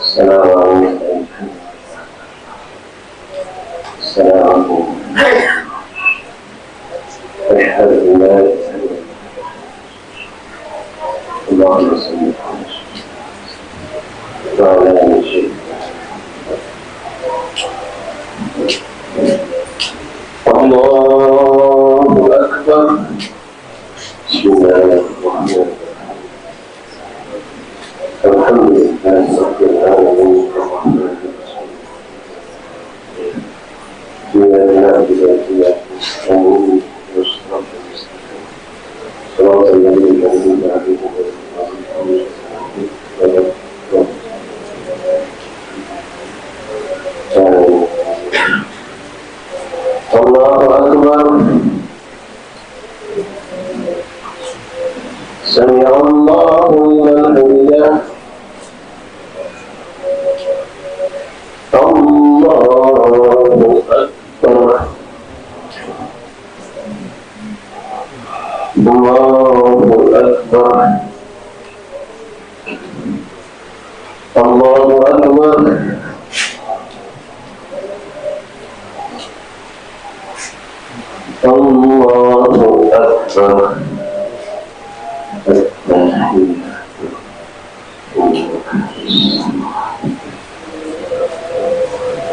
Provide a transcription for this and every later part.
السلام عليكم. السلام عليكم. أشهد أن لا إله إلا الله. اللهم صل وعلى آل سيدنا الله أكبر. بسم الله الرحمن الرحيم. الحمد لله رب العالمين الرحمن الرحيم. إياك نعبد وإياك نستعين صراط المستقيم صراط الذين أنعمت عليهم غير المغضوب عليهم ولا الضالين. الله أكبر. سمع الله لمن حمده. الله أكبر. الله أكبر. الله أكبر. الله أكبر.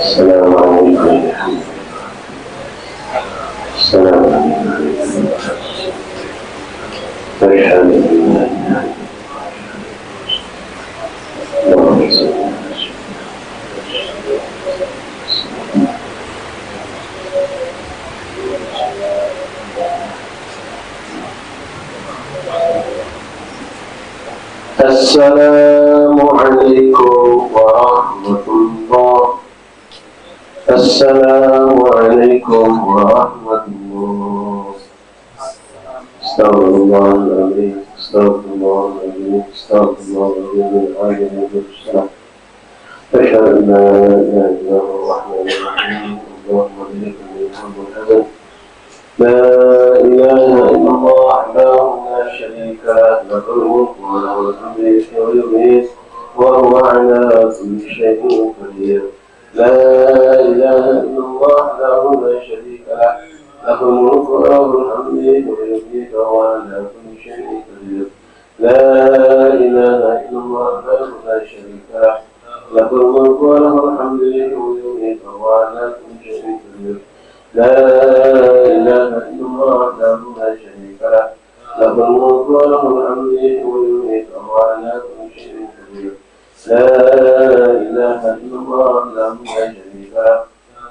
السلام عليكم. السلام عليكم. أشهد أن لا إله إلا الله. السلام عليكم ورحمة الله. السلام عليكم ورحمة الله. استغفر الله العظيم. استغفر الله العظيم. استغفر الله العظيم العالم بالسلام. أشهد أن لا إله إلا الله الرحمن الرحيم. اللهم إليك الحمد والحسن. لا إله إلا الله وحده لا شريك له. له الملك وله الحمد يحيي ويميت وهو على كل شيء قدير. لا إله إلا الله وحده لا شريك له. له الملك وله الحمد يحيي ويميت وهو على كل شيء قدير. لا إله إلا الله وحده لا شريك له. له الملك وله الحمد يحيي ويميت وهو على كل شيء قدير. لا إله إلا الله وحده لا شريك له. له الملك وله الحمد يحيي ويميت وهو على كل شيء قدير. لا إله إلا الله وحده لا شريك له.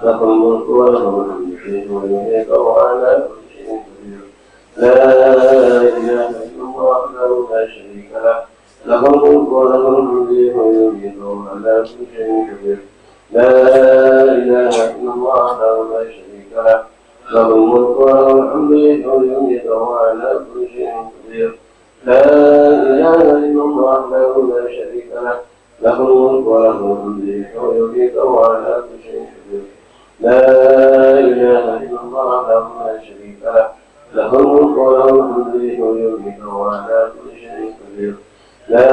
له الملك وله الحمد يحيي ويميت وهو على كل شيء قدير. لا إله إلا الله وحده لا شريك له. له الملك وله الحمد يحيي ويميت وهو على كل شيء قدير. لا إله إلا الله وحده لا شريك له. له الملك وله الحمد يحيي ويميت وهو على كل شيء قدير. لا إله إلا الله وحده لا شريك له. له الملك وله الحمد يحيي ويميت وهو على كل شيء قدير. لا إله إلا الله وحده لا شريك له. له الملك وله الحمد يحيي ويميت وهو على كل شيء قدير. لا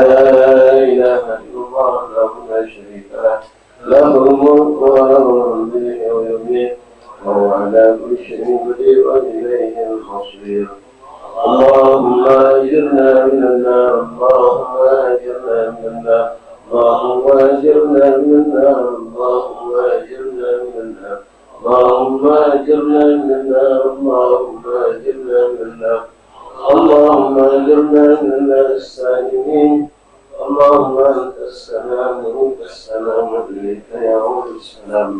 إله إلا الله وحده لا شريك له. له الملك وله الحمد يحيي ويميت وهو على كل شيء قدير وإليه المصير. اللهم أجرنا من النار. اللهم أجرنا من النار. اللهم أجرنا من النار. اللهم أجرنا من النار. اللهم أجرنا من النار. اللهم أجرنا من النار. اللهم أجرنا من النار السالمين. اللهم أنت السلام ومنك السلام وإليك يعود السلام.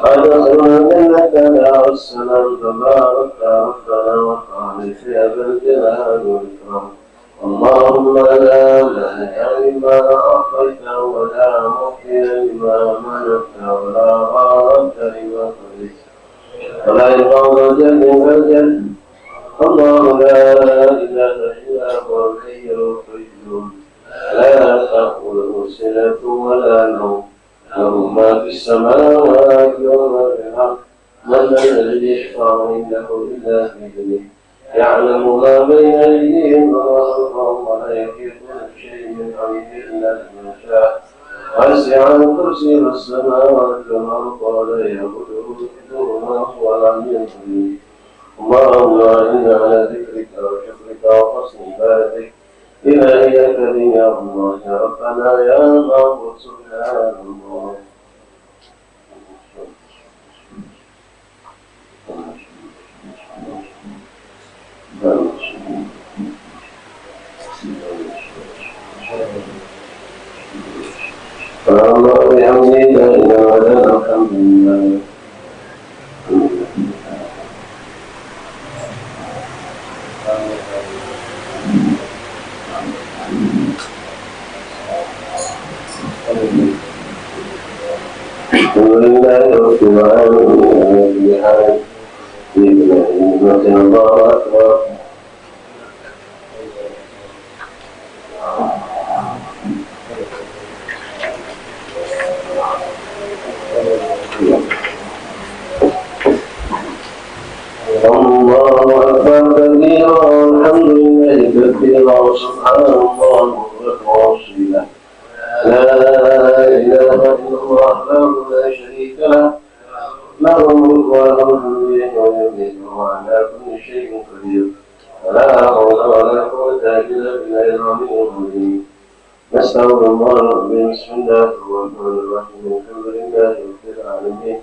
أدخلنا جنة دار السلام. تبارك ربنا وتعالى في أبا الجلال والإكرام. اللهم لا مانع لما أعطيت ولا معطي لما منعت ولا راد لما قضيت ولا يقام جل فجل. الله لا إله إلا هو الحي القيوم لا تأخذه سنة ولا نوم. له ما في السماوات وما في الأرض. من الذي يشفع عنده إلا بإذنه. يعلم ما بين أيديهم وما خلفهم ولا يحيطون بشيء من علمه إلا بما شاء وسع كرسيه السماوات والأرض ولا يئوده حفظهما وهو العلي العظيم اللهم إنا على ذكرك وشكرك وحسن عبادتك إلهي كريم يا الله يا ربنا يا معبود سبحان الله فالله بحمده لا إله إلا هو الحمد لله ولله رب العالمين بحال الله أكبر الله أكبر كبيرا والحمد لله كثيرا وسبحان الله بكرة وأصيلا لا إله إلا الله وحده لا شريك له له الملك وله الحمد ويميت وعلى كل شيء قدير ولا حول ولا قوة إلا بالله العلي العظيم نسأل الله بسم الله الرحمن الرحيم الحمد لله رب العالمين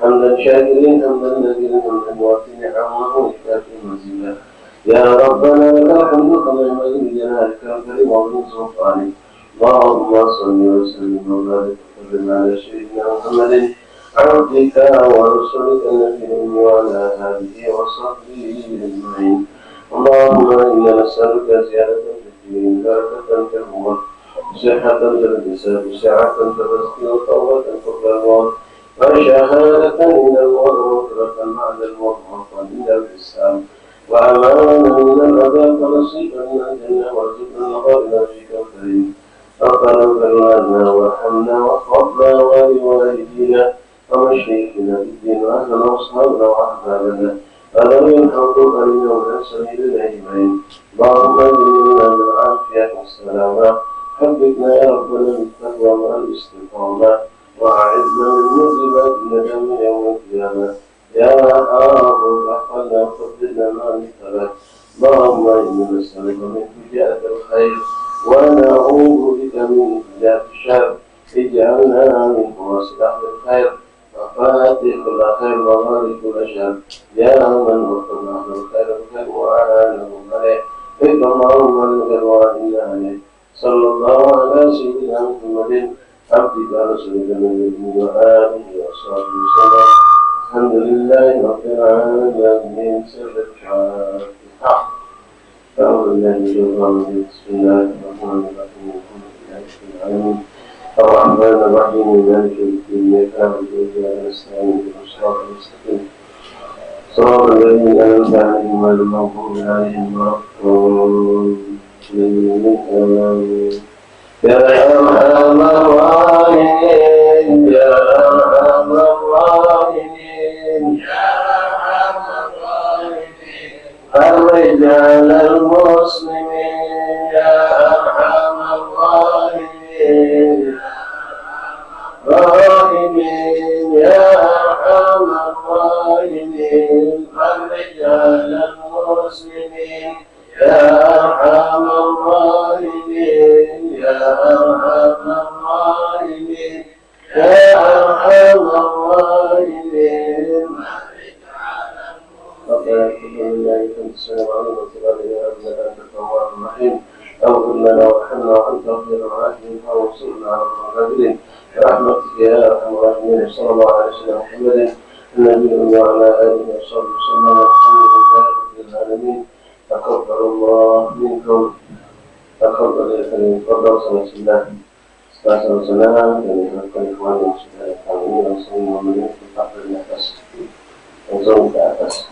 حمدا شاكرين حمدا نذيرا حمدا وافي نعمه وكافي مزيدا يا ربنا لك الحمد كما ينبغي لجلالك الكريم وعظيم سلطانك اللهم صل وسلم وبارك وسلم على سيدنا محمد عبدك ورسولك النبي وعلى آله وصحبه أجمعين اللهم إنا نسألك زيادة في الدين بركة في الأمور صحة في الجسد سعة في الرزق وتوبة قبل الموت وشهادة عند الموت ومغفرة بعد الموت وعفوا عند الحساب وأمانا من العذاب ونصيبا من الجنة وارزقنا الغالب فيك الكريم ربنا اغفر لنا وارحمنا واغفرنا ولوالدينا ومشايخنا في الدين واهلنا واصحابنا واحبابنا وذوي الحقوق علينا والانسان اجمعين اللهم اجعلنا بالعافيه والسلامه حببنا يا ربنا بالتقوى مع الاستقامه واعذنا من موجبات الندم يوم القيامه يا حافظ احفظنا وخذلنا مع الثبات اللهم انا نسالك من فجاءة الخير ونعوذ بك من فجاءة الشر اجعلنا من فواصل اهل الخير وفاتح كل خير وغالب كل شر يا من وفق اهل الخير الخير واعانه عليه اذ اللهم الخير واعنا عليه صلى الله على سيدنا محمد عبدك ورسولك النبي واله وصحبه وسلم الحمد لله رب العالمين سر الفاتحه أعوذ بالله من الشيطان الرجيم بسم الله الرحمن الرحيم الحمد لله رب العالمين الرحمن الرحيم مالك يوم الدين إياك نعبد وإياك نستعين اهدنا الصراط المستقيم صراط الذين أنعمت عليهم غير المغضوب عليهم ولا الضالين يا أرحم الراحمين يا أرحم الراحمين الرجال المسلمين يا أرحم الراحمين راحمين يا أرحم الراحمين الرجال المسلمين يا أرحم الراحمين يا أرحم الراحمين يا أرحم الراحمين ربنا اغفر لنا انت السلام علينا وتب علينا انك انت التواب الرحيم اغفر لنا وارحمنا وانت خير الراحمين وانصرنا على الكافرين برحمتك يا ارحم الراحمين صلى الله على سيدنا محمد النبي وعلى اله وصحبه وسلم والحمد لله رب العالمين تقبل الله منكم تقبل يا كريم تفضل صلى الله عليه وسلم dan ikhwan ikhwan yang sudah kami langsung memenuhi tempat di atas langsung ke atas.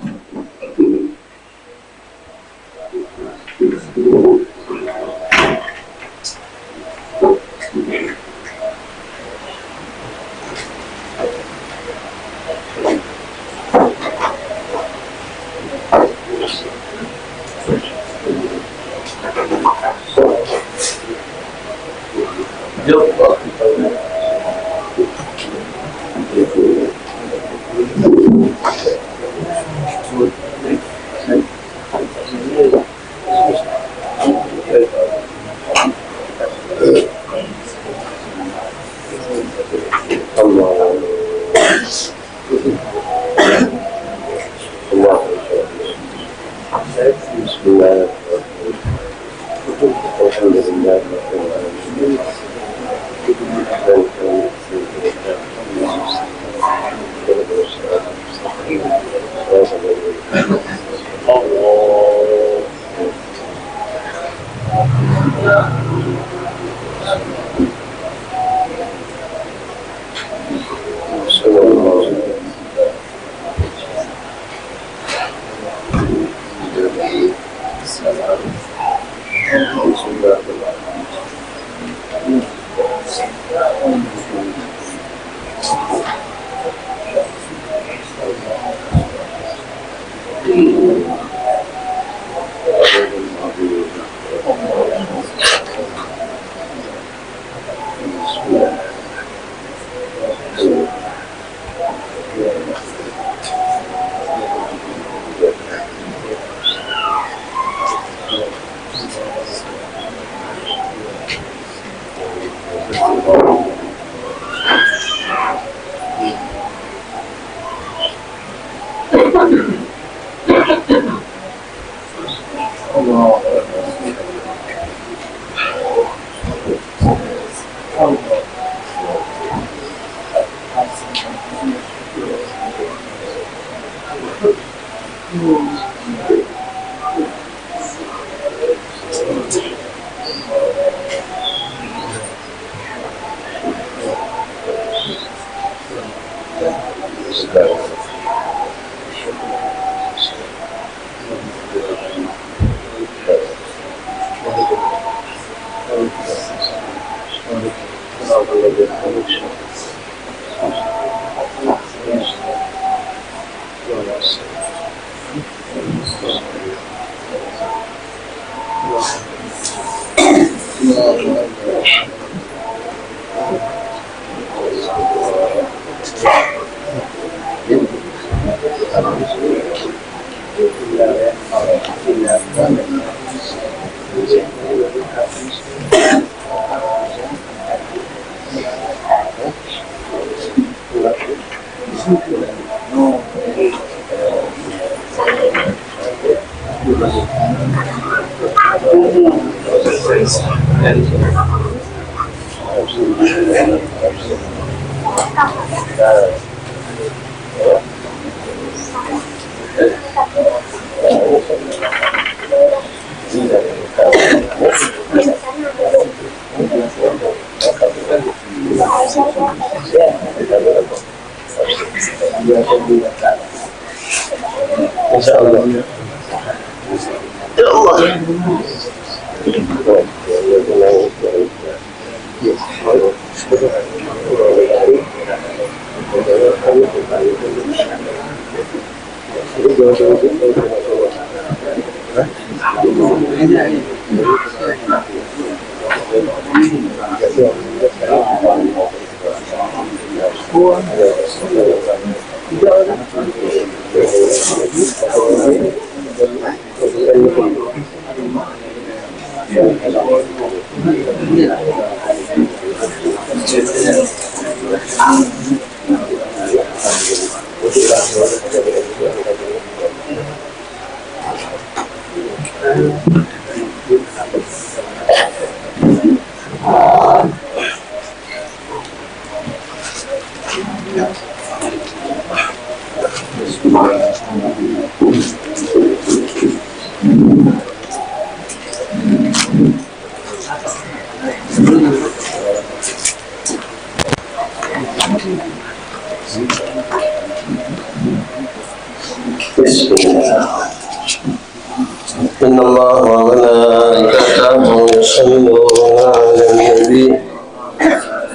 إن الله وملائكته يصلون على النبي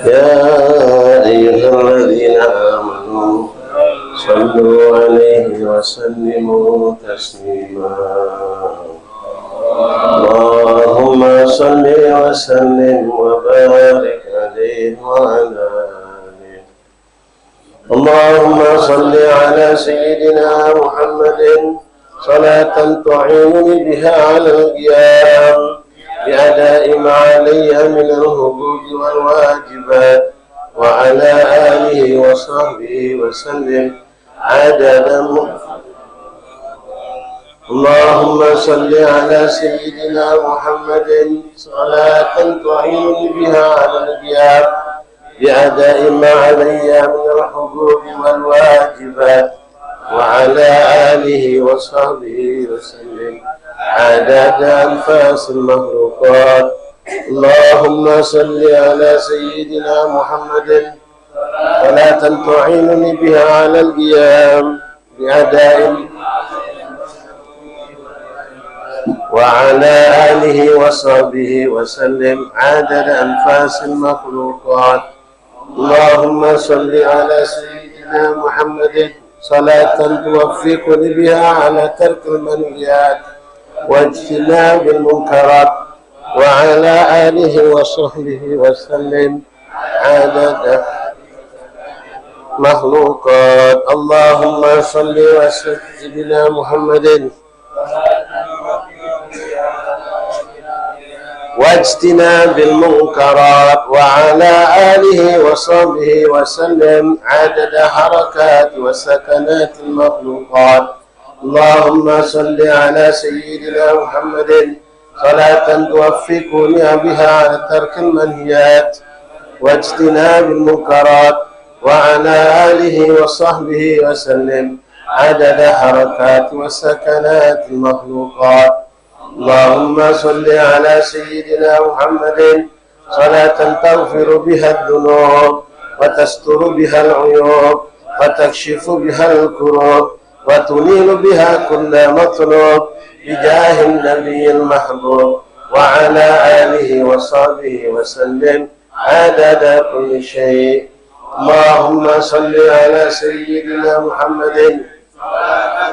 يا أيها الذين آمنوا صلوا عليه وسلموا تسليما اللهم صل وسلم وبارك وعلى آله. اللهم صل على سيدنا محمد صلاة تعينني بها على القيام بأداء ما علي من الحقوق والواجبات، وعلى آله وصحبه وسلم عدد. اللهم صل على سيدنا محمد صلاة تعينني بها على القيام بأداء ما علي من الحقوق والواجبات، وعلى آله وصحبه وسلم عدد أنفاس المخلوقات. اللهم صل على سيدنا محمد صلاة تعينني بها على القيام بأداء، وعلى آله وصحبه وسلم عدد أنفاس المخلوقات. اللهم صل على سيدنا محمد صلاة توفقني بها على ترك المنهيات واجتناب المنكرات، وعلى آله وصحبه وسلم عدد مخلوقات. اللهم صل وسلم سيدنا محمد واجتناب المنكرات، وعلى آله وصحبه وسلم عدد حركات وسكنات المخلوقات. اللهم صل على سيدنا محمد صلاة توفقني بها على ترك المنهيات واجتناب المنكرات، وعلى آله وصحبه وسلم عدد حركات وسكنات المخلوقات. اللهم صل على سيدنا محمد صلاة تغفر بها الذنوب وتستر بها العيوب وتكشف بها الكروب وتنيل بها كل مطلوب بجاه النبي المحبوب، وعلى آله وصحبه وسلم عدد كل شيء. اللهم صل على سيدنا محمد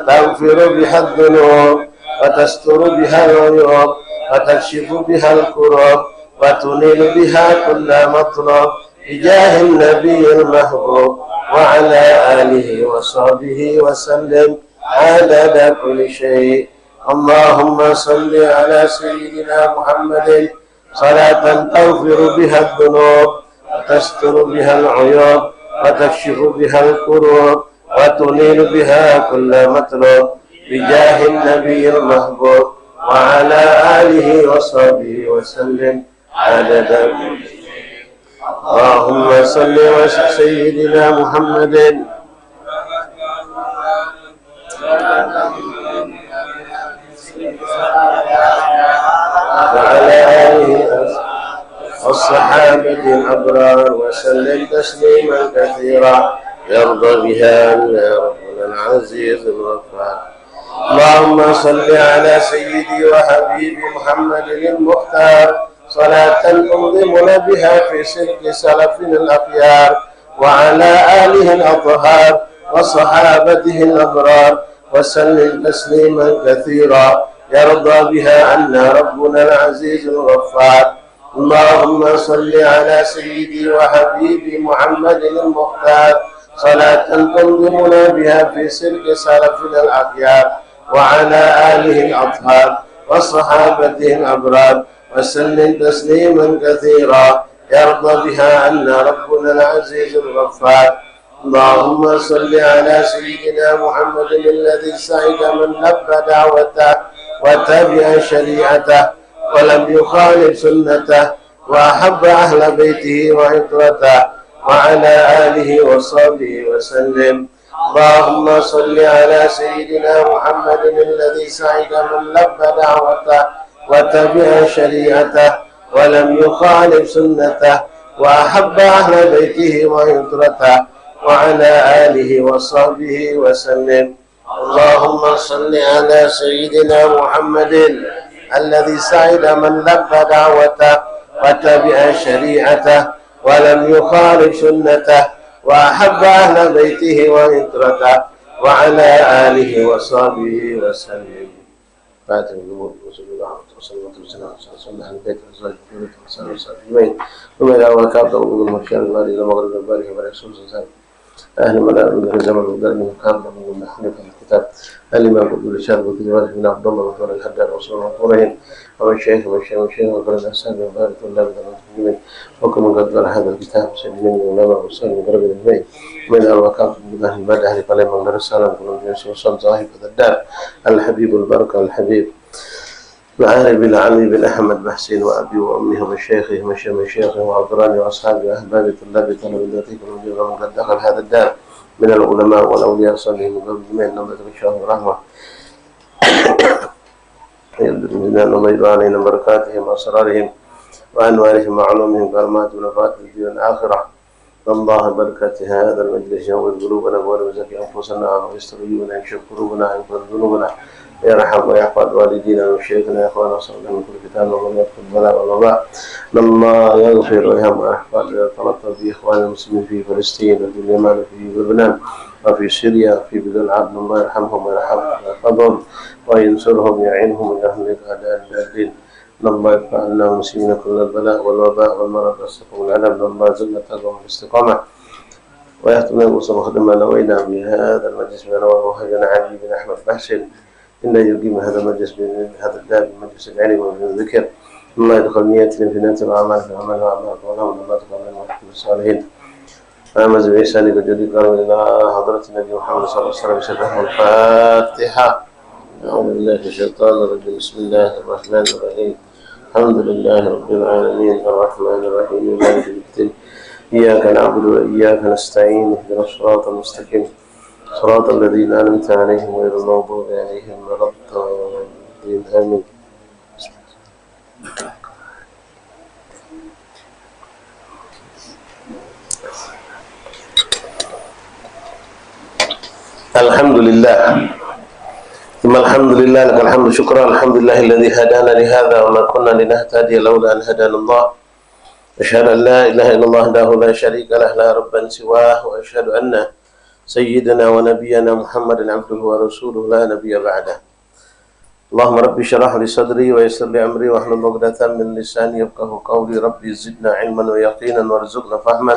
تغفر بها الذنوب وتستر بها العيوب وتكشف بها الكروب وتنيل بها كل مطلوب بجاه النبي المحبوب، وعلى آله وصحبه وسلم عدد كل شيء. اللهم صل على سيدنا محمد صلاة تغفر بها الذنوب وتستر بها العيوب وتكشف بها الكروب وتنيل بها كل مطلوب بجاه النبي المحبوب، وعلى آله وصحبه وسلم عدد. اللهم صل على سيدنا محمد وعلى آله والصحابة الأبرار وسلم تسليما كثيرا يرضى بها عنا ربنا العزيز الغفار. اللهم صل على سيدي وحبيبي محمد المختار صلاة تنظمنا بها في سلك سلفنا الأخيار، وعلى آله الأطهار وصحابته الأبرار وسلم تسليما كثيرا يرضى بها عنا ربنا العزيز الغفار. اللهم صل على سيدي وحبيبي محمد المختار صلاة تنظمنا بها في سلك سلفنا الأخيار، وعلى آله الأطهار وصحابته الأبرار وسلم تسليما كثيرا يرضى بها عنا ربنا العزيز الغفار. اللهم صل على سيدنا محمد الذي سعد من لبى دعوته وتبع شريعته ولم يخالف سنته وأحب أهل بيته وعطرته، وعلى آله وصحبه وسلم. اللهم صل على سيدنا محمد الذي سعد من لبى دعوته وتبع شريعته ولم يخالف سنته وأحب أهل بيته وعطرته، وعلى آله وصحبه وسلم. اللهم صل على سيدنا محمد الذي سعد من لبى دعوته وتبع شريعته ولم يخالف سنته وأحب أهل بيته وعطرته، وعلى آله وصحبه وسلم. الفاتحة والنور وصلى الله وسلم وسلم على البيت والأزواج والذرية وصلى أجمعين ثم إلى وكافة ومن المشارق الغالي إلى مغرب البارح ورسول الله أهل ملائكة من الزمن والدار من كامل من حنيف الكتاب الإمام أبو الشاب وكذلك من عبد الله وثور الحجاج وصلى الله عليه ومن الشيخ وقال الأسلام وبارك الله بالمسلمين وكم قد قال هذا الكتاب سيدنا العلماء والسلام وقرب الإلمين من الوكافة من أهل المدى أهل قليل من الرسالة وكل جنس وصل صاحب هذا الدار الحبيب البركة الحبيب العالي بالعلي بن أحمد بحسين وأبي وأمه وشيخه مشيخه وعبراني وأصحابه أحبابي طلابي طلب الدقيق والمجيب ومن قد دخل هذا الدار من العلماء والأولياء صلهم وقبل جميع نمرة الشهر ورحمة يلدنا وميد علينا بركاتهم وأسرارهم وأنوارهم وعلومهم كرمات ونفات في الدنيا الآخرة الله بركة هذا المجلس ينور قلوبنا ويزكي أنفسنا ويستغيثنا ويكشف قلوبنا ويغفر ذنوبنا يرحم ويحفظ والدينا وشيخنا يا اخوانا وصلى من كل كتاب ومن يكفر البلاء والوباء الله يغفر ويرحم ويحفظ ويتلطف باخوان المسلمين في فلسطين وفي اليمن وفي لبنان وفي سوريا وفي بلاد العبد الله يرحمهم ويحفظهم وينصرهم ويعينهم ويهلك اعداء الدين الله يرفع عنا المسلمين كل البلاء والوباء والمرض والسقم والعذاب الله يرزقنا التقوى والاستقامه ويختم الوصول وخدم نوينا بهذا المجلس من وهجنا علي بن احمد بحسين إلا يقيم هذا المجلس هذا الدار بمجلس العلم والذكر الله يدخل نيتنا في نية الأعمال في الأعمال وأعمال قولهم الله تقبل وحكم الصالحين آمز بإحسانك الجديد قالوا إلى حضرة النبي محمد صلى الله عليه وسلم الفاتحة أعوذ بالله من الشيطان الرجيم بسم الله الرحمن الرحيم الحمد لله رب العالمين الرحمن الرحيم مالك يوم الدين إياك نعبد وإياك نستعين اهدنا الصراط المستقيم صراط الذين أنعمت عليهم غير المغضوب عليهم ولا الضالين آمين. الحمد لله ثم الحمد لله لك الحمد شكرا الحمد لله الذي هدانا لهذا وما كنا لنهتدي لولا أن هدانا الله أشهد أن لا إله إلا الله وحده لا شريك له لا ربا سواه وأشهد أن سيدنا ونبينا محمد عبده ورسوله لا نبي بعده اللهم ربي اشرح لي صدري ويسر لي أمري واحلل عقدة من لساني يفقهوا قولي ربي زدنا علما ويقينا وارزقنا فهما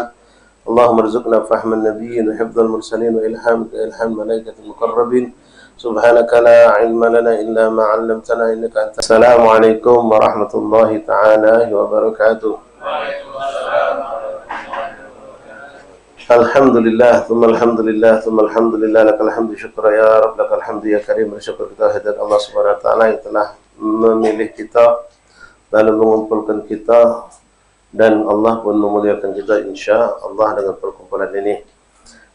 اللهم ارزقنا فهم النبيين وحفظ المرسلين وإلهام الملائكة المقربين سبحانك لا علم لنا إلا ما علمتنا إنك أنت السلام عليكم ورحمة الله تعالى وبركاته. الحمد لله ثم الحمد لله ثم الحمد لله لك الحمد شكرا ya Rabb لك الحمد ya Karim bersyukur kita hadirat Allah Subhanahu wa taala yang telah memilih kita lalu mengumpulkan kita dan Allah pun memuliakan kita insyaallah dengan perkumpulan ini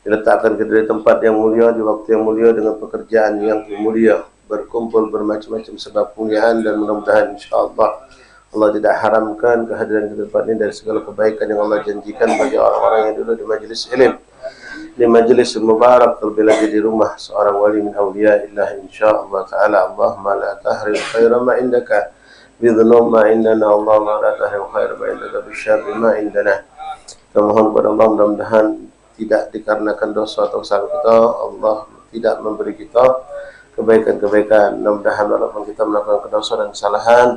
diletakkan kita di tempat yang mulia di waktu yang mulia dengan pekerjaan yang mulia berkumpul bermacam-macam sebab kemuliaan dan mudah-mudahan insyaallah Allah tidak haramkan kehadiran kita tempat ini dari segala kebaikan yang Allah janjikan bagi orang-orang yang duduk di majlis ilmu, di majlis mubarak, terlebih lagi di rumah seorang wali min awliya illah insyaallah taala. Allahumma la tahrim khairan ma indaka bi dhunub ma indana Allahumma la tahrim khairan ma indaka bi syarri ma indana. Kita mohon kepada Allah mudah-mudahan tidak dikarenakan dosa atau kesalahan kita Allah tidak memberi kita kebaikan-kebaikan. Mudah-mudahan walaupun kita melakukan dosa dan kesalahan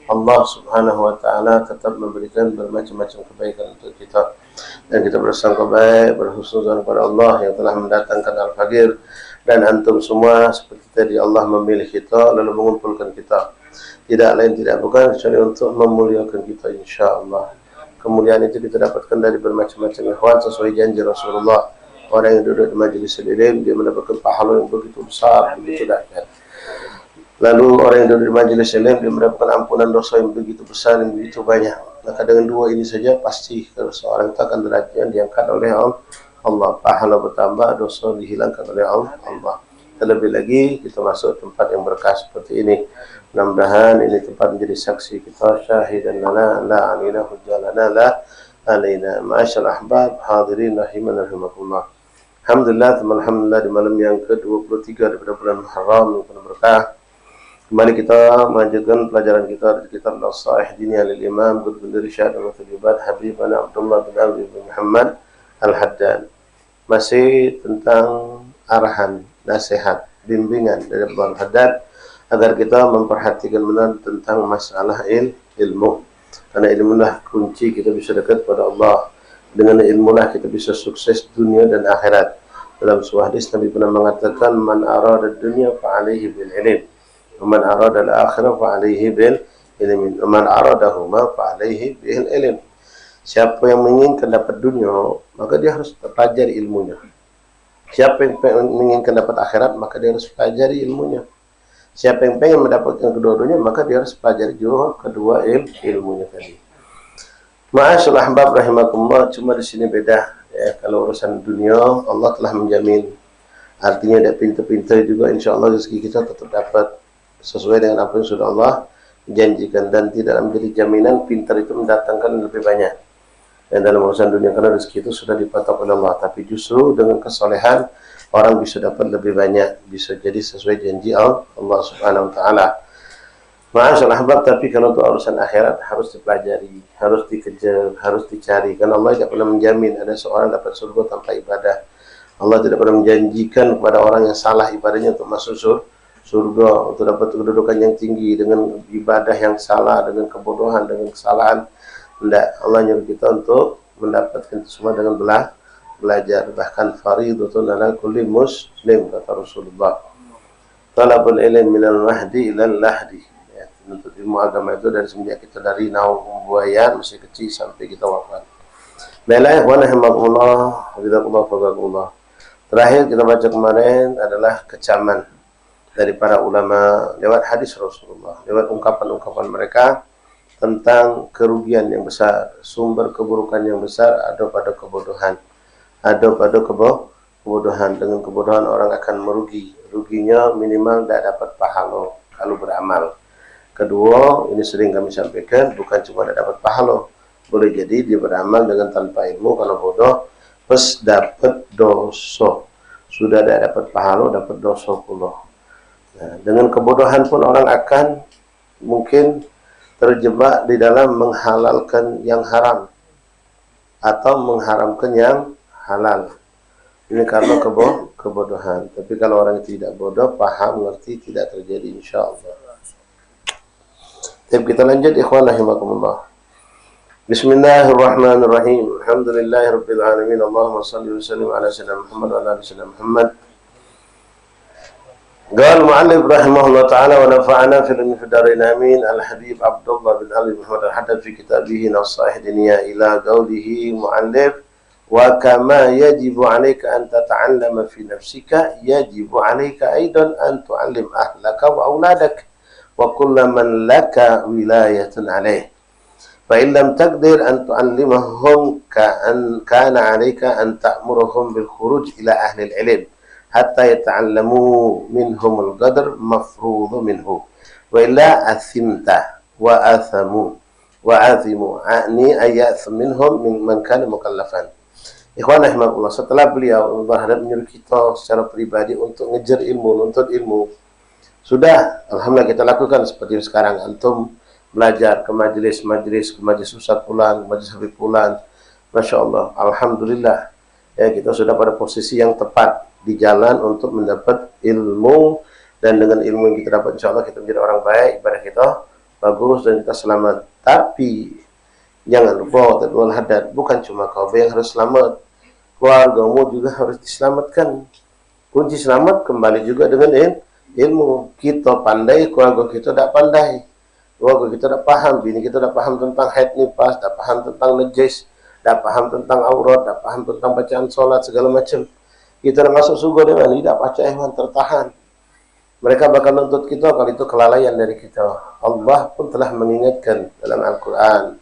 Allah Subhanahu wa taala tetap memberikan bermacam-macam kebaikan untuk kita dan kita bersangka baik berhusnuzan kepada Allah yang telah mendatangkan Al-Faqir dan antum semua seperti tadi Allah memilih kita lalu mengumpulkan kita tidak lain tidak bukan kecuali untuk memuliakan kita insyaallah. Kemuliaan itu kita dapatkan dari bermacam-macam ikhwan sesuai janji Rasulullah. Orang yang duduk di majelis ilmu dia mendapatkan pahala yang begitu besar begitu dahsyat. Lalu orang yang duduk di majelis ilmu dia mendapatkan ampunan dosa yang begitu besar yang begitu banyak. Maka dengan dua ini saja pasti kalau seorang itu akan derajatnya diangkat oleh Allah, pahala bertambah, dosa dihilangkan oleh Allah. Terlebih lagi kita masuk tempat yang berkah seperti ini. Mudah-mudahan ini tempat menjadi saksi kita syahidan lana la alina hujjalana la alaina. Ma'asyal ahbab hadirin rahiman rahimakumullah. Alhamdulillah, alhamdulillah di malam yang ke-23 daripada bulan Muharram yang penuh berkah. Kembali kita melanjutkan pelajaran kita dari kitab Al-Sahih Diniyah Lil-Imam Qutb bin Rishad Al-Mutajibad Habibana Abdullah bin Abi bin Muhammad Al-Haddad. Masih tentang arahan, nasihat, bimbingan dari Abdullah Al-Haddad agar kita memperhatikan benar tentang masalah ilmu. Karena ilmulah kunci kita bisa dekat pada Allah. Dengan ilmulah kita bisa sukses dunia dan akhirat. Dalam sebuah hadis Nabi pernah mengatakan, man arada dunya fa alaihi bil ilm, wa man arada al akhirah fa alaihi bil ilm, wa man aradahuma fa alaihi bil ilm. Siapa yang menginginkan dapat dunia, maka dia harus pelajari ilmunya. Siapa yang menginginkan dapat akhirat, maka dia harus pelajari ilmunya. Siapa yang pengen mendapatkan kedua-duanya, maka dia harus pelajari juga kedua ilmunya tadi. Ma'asyul ahbab rahimakumullah, cuma di sini beda. Ya, kalau urusan dunia Allah telah menjamin, artinya ada pintar-pintar juga, insya Allah rezeki kita tetap dapat sesuai dengan apa yang sudah Allah janjikan, dan tidak menjadi jaminan pintar itu mendatangkan lebih banyak. Dan dalam urusan dunia, karena rezeki itu sudah dipatok oleh Allah, tapi justru dengan kesolehan orang bisa dapat lebih banyak, bisa jadi sesuai janji Allah Subhanahu wa taala. Ma'asyal ahbab, tapi kalau untuk urusan akhirat harus dipelajari, harus dikejar, harus dicari. Karena Allah tidak pernah menjamin ada seorang dapat surga tanpa ibadah. Allah tidak pernah menjanjikan kepada orang yang salah ibadahnya untuk masuk surga, untuk dapat kedudukan yang tinggi dengan ibadah yang salah, dengan kebodohan, dengan kesalahan. Tidak, Allah nyuruh kita untuk mendapatkan itu semua dengan belajar. Bahkan faridatun ala kulli muslim, kata Rasulullah. Talabul ilm minal mahdi ilal lahdi. Untuk ilmu agama itu dari semenjak kita dari naung buayan masih kecil sampai kita wafat. Baiklah, ikhwan rahimakumullah, hafizakumullah, faqakumullah. Terakhir kita baca kemarin adalah kecaman dari para ulama lewat hadis Rasulullah, lewat ungkapan-ungkapan mereka tentang kerugian yang besar, sumber keburukan yang besar ada pada kebodohan. Ada pada kebodohan. Dengan kebodohan orang akan merugi. Ruginya minimal tidak dapat pahala kalau beramal. Kedua, ini sering kami sampaikan, bukan cuma dapat pahala, boleh jadi dia beramal dengan tanpa ilmu, kalau bodoh, plus dapat dosa. Sudah tidak dapat pahala, dapat dosa pula. Nah, dengan kebodohan pun orang akan mungkin terjebak di dalam menghalalkan yang haram atau mengharamkan yang halal. Ini karena kebodohan. Tapi kalau orang itu tidak bodoh, paham, ngerti, tidak terjadi, insya Allah. Kita lanjut, ikhwan rahimakumullah. Bismillahirrahmanirrahim. Alhamdulillahirabbil alamin. Allahumma shalli wa sallim ala sayyidina Muhammad wa ala ali sayyidina Muhammad. Qala al-mu'allif rahimahullah ta'ala wa nafa'ana fil ilmi fid darain amin. Al-Habib Abdullah bin Ali Muhammad al-Haddad fi kitabih Nasaih Diniyah ila qawlihi mu'allif wa kama yajibu 'alaika an tata'allama fi nafsika yajibu 'alaika aidan an tu'allim ahlaka wa auladak wa kulla man laka wilayatun alaih fa in lam taqdir an tu'allimahum kana 'alaika an ta'muruhum bil khuruj ila ahli al-'ilm hatta yata'allamu minhum al-qadr mafruḍ minhu wa illa athimta wa athamu wa athimu ani ayathum minhum man kana mukallafan. Ikhwan rahimakumullah, setelah beliau berhadap menyuruh kita secara pribadi untuk ngejar ilmu, nuntut ilmu, sudah, alhamdulillah kita lakukan seperti sekarang. Antum belajar ke majelis-majelis, ke majelis Ustaz Fulan, ke majelis Habib Fulan. Masya Allah, alhamdulillah. Ya, kita sudah pada posisi yang tepat di jalan untuk mendapat ilmu. Dan dengan ilmu yang kita dapat, insya Allah kita menjadi orang baik, ibadah kita bagus dan kita selamat. Tapi, jangan lupa, Tadwal Haddad, bukan cuma kau yang harus selamat. Keluargamu juga harus diselamatkan. Kunci selamat kembali juga dengan ilmu. Kita pandai, keluarga kita tidak pandai, keluarga kita tidak paham, bini kita tidak paham tentang haid nifas, tidak paham tentang najis, tidak paham tentang aurat, tidak paham tentang bacaan sholat segala macam. Kita tidak masuk surga dengan lidah paca hewan tertahan. Mereka bakal nuntut kita kalau itu kelalaian dari kita. Allah pun telah mengingatkan dalam Al-Quran,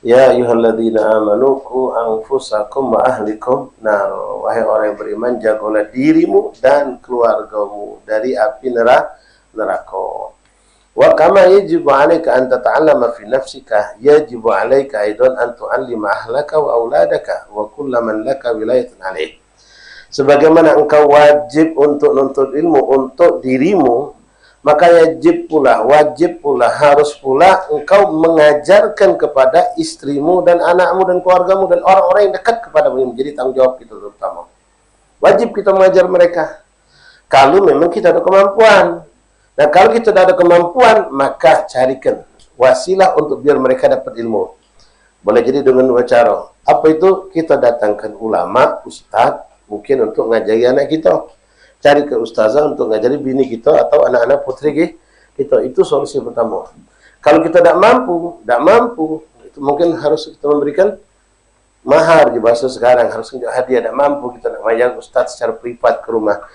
ya ayyuhalladzina amanu qu anfusakum wa ahlikum nar. Wahai orang yang beriman, jagalah dirimu dan keluargamu dari api neraka. Wa kama yajibu 'alaika an tata'allama fi nafsika yajibu 'alaika aidan an tu'allima ahlaka wa auladaka wa kullaman laka wilayatun 'alaih. Sebagaimana engkau wajib untuk nuntut ilmu untuk dirimu, maka wajib pula, harus pula engkau mengajarkan kepada istrimu dan anakmu dan keluargamu dan orang-orang yang dekat kepadamu, yang menjadi tanggung jawab kita terutama. Wajib kita mengajar mereka. Kalau memang kita ada kemampuan. Nah, kalau kita tidak ada kemampuan, maka carikan wasilah untuk biar mereka dapat ilmu. Boleh jadi dengan cara apa itu? Kita datangkan ulama, ustaz, mungkin untuk ngajari anak kita. Cari ke ustazah untuk ngajari bini kita atau anak-anak putri kita. Itu solusi pertama. Kalau kita tidak mampu, itu mungkin harus kita memberikan mahar di bahasa sekarang, harus hadiah. Tidak mampu kita nak bayar ustaz secara privat ke rumah.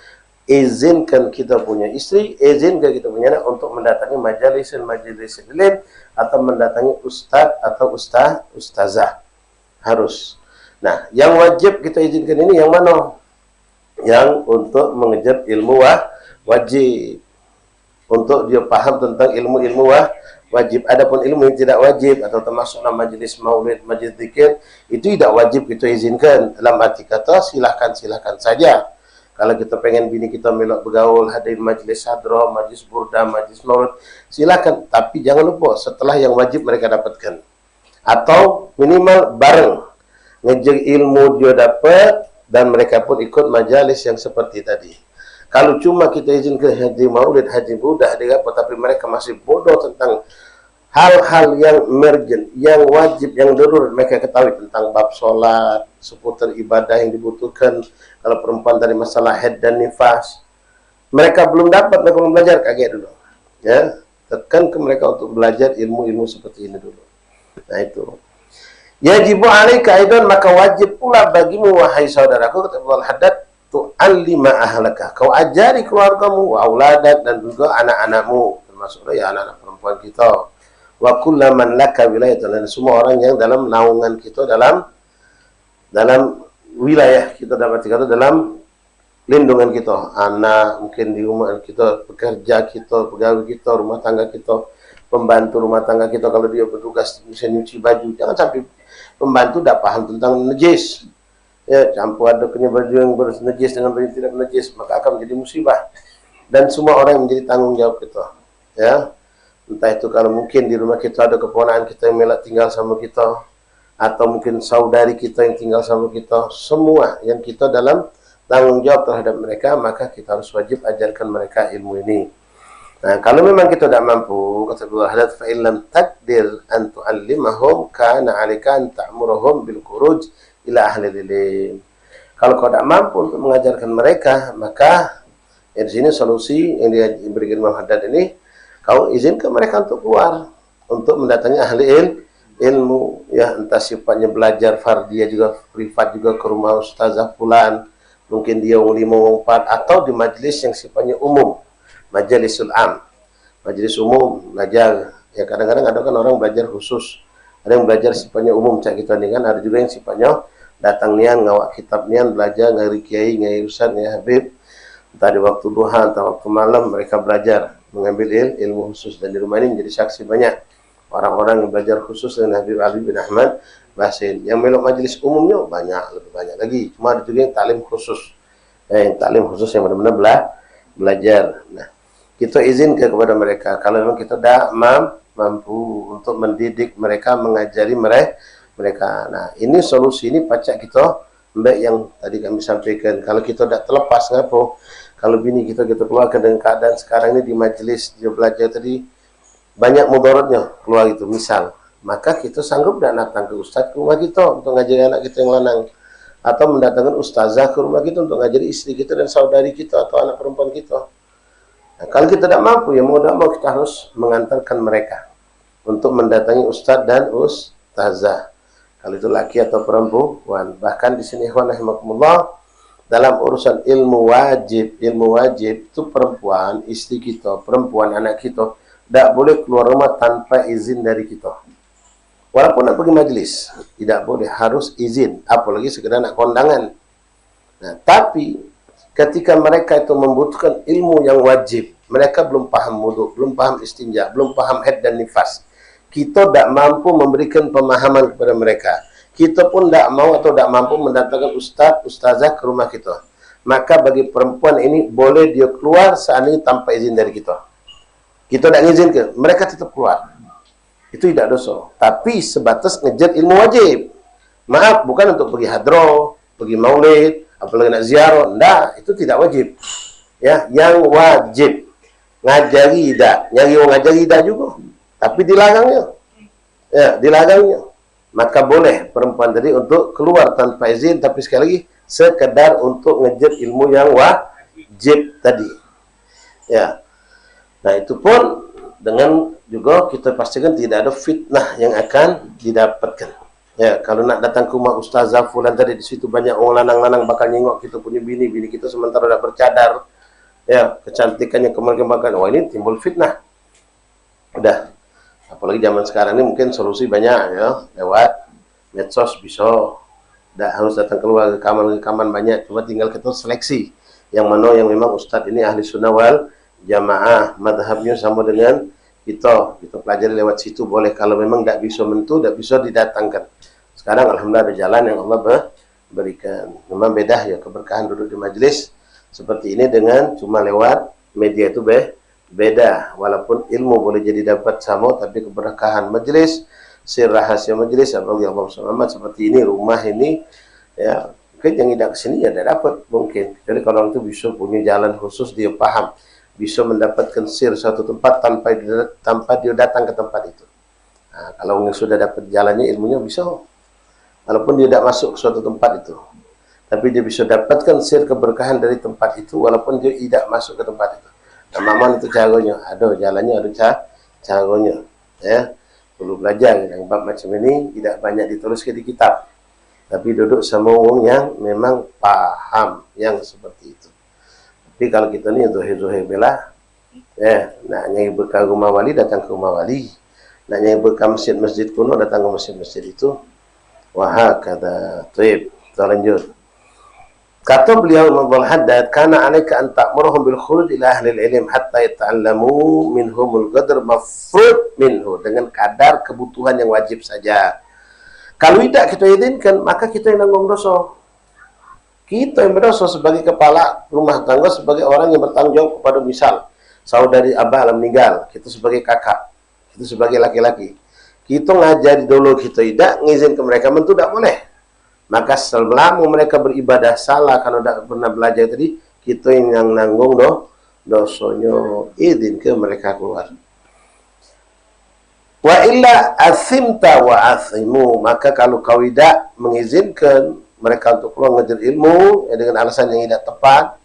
Izinkan kita punya istri, izinkan kita punya anak untuk mendatangi majelis ilmu atau mendatangi ustaz atau ustazah. Harus. Nah, yang wajib kita izinkan ini yang mana? Yang untuk mengejar ilmu wajib. Untuk dia paham tentang ilmu-ilmu wajib. Adapun ilmu yang tidak wajib atau termasuklah majelis maulid, majelis zikir, itu tidak wajib kita izinkan. Dalam arti kata silahkan saja. Kalau kita pengen bini kita melok bergaul, hadir majelis hadroh, majelis burda, majelis maulid, silahkan. Tapi jangan lupa setelah yang wajib mereka dapatkan. Atau minimal bareng. Ngejar ilmu dia dapat dan mereka pun ikut majalis yang seperti tadi. Kalau cuma kita izin ke haji maulid, haji burda, tapi mereka masih bodoh tentang hal-hal yang emergen, yang wajib, yang darurat mereka ketahui tentang bab solat, seputar ibadah yang dibutuhkan. Kalau perempuan dari masalah haid dan nifas, mereka belum dapat, mereka belum belajar, kaget dulu. Ya, tekan ke mereka untuk belajar ilmu-ilmu seperti ini dulu. Nah itu. Yajibu alaika aidan, maka wajib pula bagimu wahai saudaraku, kata Abdul Haddad, tu'allima ahlaka, kau ajari keluargamu, wa auladak, dan juga anak-anakmu, termasuklah ya anak-anak perempuan kita. Wa kullaman laka wilayatan, dan semua orang yang dalam naungan kita, dalam wilayah kita, dapat dikata dalam lindungan kita. Anak mungkin di rumah kita, pekerja kita, pegawai kita, rumah tangga kita, pembantu rumah tangga kita, kalau dia bertugas misalnya nyuci baju, jangan sampai pembantu tidak paham tentang najis. Ya, campur aduknya baju yang bernajis dengan baju yang tidak najis, maka akan menjadi musibah. Dan semua orang yang menjadi tanggung jawab kita. Ya. Entah itu kalau mungkin di rumah kita ada keponakan kita yang melak tinggal sama kita, atau mungkin saudari kita yang tinggal sama kita, semua yang kita dalam tanggung jawab terhadap mereka, maka kita harus wajib ajarkan mereka ilmu ini. Nah, kalau memang kita tidak mampu, kata Abdul Haddad, fa illam taqdir an tu'allimahum kana 'alaika an ta'muruhum bil khuruj ila ahli ilm. Kalau kau tidak mampu untuk mengajarkan mereka, maka di sini solusi yang diberikan Imam Haddad ini, kau izinkan mereka untuk keluar, untuk mendatangi ahli ilmu, ya entah sifatnya belajar fardiyah juga, privat juga ke rumah ustazah fulan, mungkin dia 5 4, atau di majelis yang sifatnya umum, majelisul am, majelis umum belajar. Ya kadang-kadang ada kan orang belajar khusus, ada yang belajar sifatnya umum, cak kita ini kan, ada juga yang sifatnya datang nian ngawak kitab nian belajar ngari kiai, ngari ustaz, ngari habib, entah di waktu duha, entah waktu malam mereka belajar mengambil ilmu khusus. Dan di rumah ini menjadi saksi banyak orang-orang yang belajar khusus dengan Habib Ali bin Ahmad Basin. Yang melok majelis umumnya banyak, lebih banyak lagi. Cuma ada juga yang taklim khusus, yang taklim khusus yang benar-benar belajar. Nah, kita izinkan kepada mereka kalau memang kita tidak mampu untuk mendidik mereka, mengajari mereka. Nah, ini solusi ini pacak kita mbak yang tadi kami sampaikan. Kalau kita tidak terlepas ngapo, kalau bini kita keluarkan dengan keadaan sekarang ini di majelis dia belajar tadi banyak mudaratnya keluar itu misal, maka kita sanggup dan datang ke ustaz ke rumah kita untuk ngajari anak kita yang lanang, atau mendatangkan ustazah ke rumah kita untuk ngajari istri kita dan saudari kita atau anak perempuan kita. Nah, kalau kita tidak mampu, ya mau tidak mau kita harus mengantarkan mereka untuk mendatangi ustaz dan ustazah, kalau itu laki atau perempuan. Bahkan di sini ikhwan rahimakumullah, dalam urusan ilmu wajib itu perempuan, istri kita, perempuan anak kita tidak boleh keluar rumah tanpa izin dari kita. Walaupun nak pergi majlis, tidak boleh, harus izin, apalagi sekedar nak kondangan. Nah, tapi ketika mereka itu membutuhkan ilmu yang wajib, mereka belum paham wudu, belum paham istinja, belum paham haid dan nifas, kita tidak mampu memberikan pemahaman kepada mereka. Kita pun tidak mau atau tidak mampu mendatangkan ustaz, ustazah ke rumah kita. Maka bagi perempuan ini boleh dia keluar seandainya tanpa izin dari kita. Kita tidak mengizinkan, mereka tetap keluar. Itu tidak dosa. Tapi sebatas ngejar ilmu wajib. Maaf, bukan untuk pergi hadroh, pergi maulid, apalagi nak ziarah. Tidak, itu tidak wajib. Ya, yang wajib. ngajari tidak, nyari orang ngajari tidak juga, tapi dilarangnya, ya dilarangnya. Maka boleh perempuan tadi untuk keluar tanpa izin, tapi sekali lagi sekedar untuk ngejar ilmu yang wajib tadi. Ya, nah itu pun dengan juga kita pastikan tidak ada fitnah yang akan didapatkan. Ya, kalau nak datang ke rumah Ustazah Fulan tadi, di situ banyak orang lanang-lanang bakal nyengok kita punya bini kita sementara udah bercadar. Ya, kecantikannya kemakan-kemakan. Wah, ini timbul fitnah. Udah. Apalagi zaman sekarang ini mungkin solusi banyak ya, lewat medsos bisa. Tidak harus datang keluar, rekaman banyak. Cuma tinggal kita seleksi yang mana yang memang Ustadz ini ahli sunnah wal jamaah, madhabnya sama dengan kita pelajari lewat situ boleh. Kalau memang tidak bisa mentu, tidak bisa didatangkan. Sekarang alhamdulillah ada jalan yang Allah berikan. Memang beda ya keberkahan duduk di majelis seperti ini dengan cuma lewat media itu beda. Walaupun ilmu boleh jadi dapat sama, tapi keberkahan majelis, sir rahasia majelis, apalagi Allah SWT seperti ini, rumah ini, ya mungkin yang tidak kesini ya tidak dapat mungkin. Jadi kalau orang itu bisa punya jalan khusus, dia paham, bisa mendapatkan sir suatu tempat tanpa dia datang ke tempat itu. Nah, kalau yang sudah dapat jalannya, ilmunya bisa, walaupun dia tidak masuk ke suatu tempat itu, tapi dia bisa dapatkan sir keberkahan dari tempat itu walaupun dia tidak masuk ke tempat itu. Nah, memang itu caranya, ada jalannya, ada caranya. Ya, perlu belajar yang bab macam ini tidak banyak dituliskan di kitab, tapi duduk sama orang yang memang paham yang seperti itu. Tapi kalau kita ni zuhir bela, ya, nak nyai berkah rumah wali datang ke rumah wali, nak nyai berkah masjid kuno datang ke masjid itu. Wah, kata Taib. Kita lanjut. Kata beliau Imam Al-Haddad, "Kana 'alaika an ta'muruhum bil khuruj ila ahli al-ilm hatta yata'allamu minhumul qadr mafrud minhu." Dengan kadar kebutuhan yang wajib saja. Kalau tidak kita izinkan, maka kita yang nanggung dosa. Kita yang berdosa sebagai kepala rumah tangga, sebagai orang yang bertanggung jawab kepada misal saudari abah meninggal, kita sebagai kakak, kita sebagai laki-laki. Kita ngajari dulu, kita tidak ngizin ke mereka, mentu tidak boleh. Maka selama mereka beribadah salah, kalau tidak pernah belajar tadi, kita yang nanggung dosanya, izin ke mereka keluar. Wa illa asimta wa asimu, maka kalau kau tidak mengizinkan mereka untuk keluar mengajar ilmu ya, dengan alasan yang tidak tepat,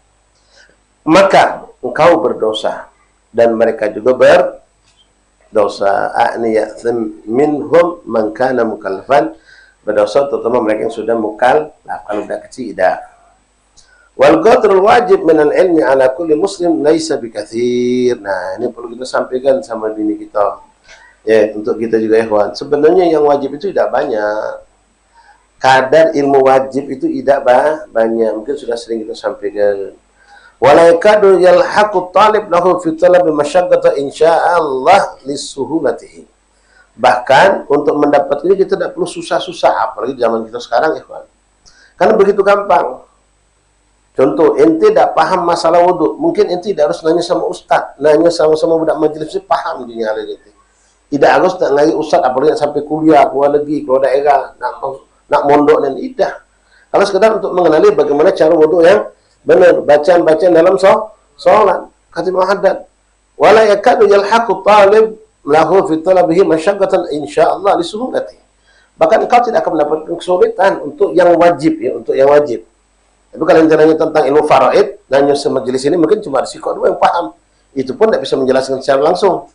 maka engkau berdosa dan mereka juga berdosa. A'ni ya'thim minhum man kana mukallafan, berdosa terutama mereka yang sudah mukallaf. Kalau sudah kecil tidak. Wal qadrul wajib min al-ilmi ala kulli muslim laisa bikatsir. Nah, ini perlu kita sampaikan sama bini kita. Ya, untuk kita juga ikhwan. Sebenarnya yang wajib itu tidak banyak. Kadar ilmu wajib itu tidak banyak. Mungkin sudah sering kita sampaikan. Wala yakadu yalhaqu talib lahu fi talabi masyaqqata insyaallah lisuhulatihi. Bahkan untuk mendapatkannya kita tidak perlu susah-susah, apalagi zaman kita sekarang ikhwan. Karena begitu gampang. Contoh, ente tidak paham masalah wudhu, mungkin ente tidak harus nanya sama ustaz, nanya sama-sama budak majelis paham dia nyala gitu. Tidak harus nak ngari ustaz, apalagi sampai kuliah, keluar negeri, keluar daerah, nak mondok dan tidak. Kalau sekedar untuk mengenali bagaimana cara wudhu yang benar, bacaan-bacaan dalam sholat. Kata Imam Haddad, wala yakadu yalhaqu talib lahu fi talabihi masyaqqatan insyaallah lisuhulati. Bahkan engkau tidak akan mendapatkan kesulitan untuk yang wajib ya, untuk yang wajib. Tapi kalau yang tentang ilmu faraid, nanya semajelis ini mungkin cuma risiko dua yang paham. Itu pun tidak bisa menjelaskan secara langsung.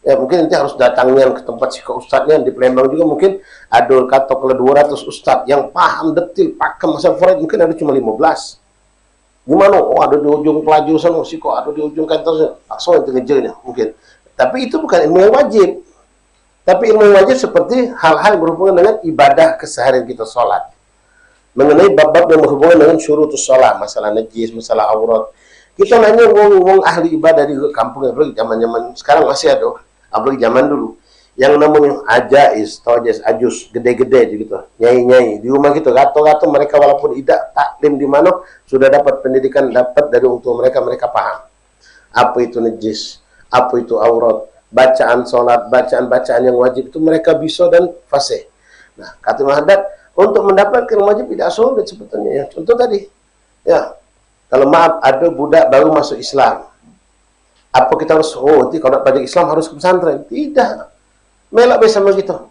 Ya, mungkin nanti harus datangnya ke tempat psiko ustadznya di Palembang juga mungkin ada kata kalau 200 ustadz yang paham detil pakai masalah faraid mungkin ada cuma 15. Gimana? Oh, ada di ujung pelaju sana psiko, ada di ujung kantor paksa yang ngejernya mungkin. Tapi itu bukan ilmu yang wajib. Tapi ilmu yang wajib seperti hal-hal yang berhubungan dengan ibadah keseharian kita sholat. Mengenai bab-bab yang berhubungan dengan syurutus sholat, masalah najis, masalah aurat. Kita nanya wong ahli ibadah di kampung, apalagi zaman-zaman sekarang masih ada, apalagi zaman dulu. Yang namanya ajais, tojais, ajus, gede-gede gitu, nyai-nyai. Di rumah kita, gato-gato mereka walaupun tidak taklim di mana, sudah dapat pendidikan, dapat dari untuk mereka paham. Apa itu najis, apa itu aurat, bacaan sholat, bacaan-bacaan yang wajib itu mereka bisa dan fasih. Nah, kata Imam Haddad, untuk mendapatkan wajib tidak sulit sebetulnya. Ya, contoh tadi, ya, kalau maaf ada budak baru masuk Islam, Apa kita harus, nanti kalau nak belajar Islam harus ke pesantren? Tidak. Melak bersama kita.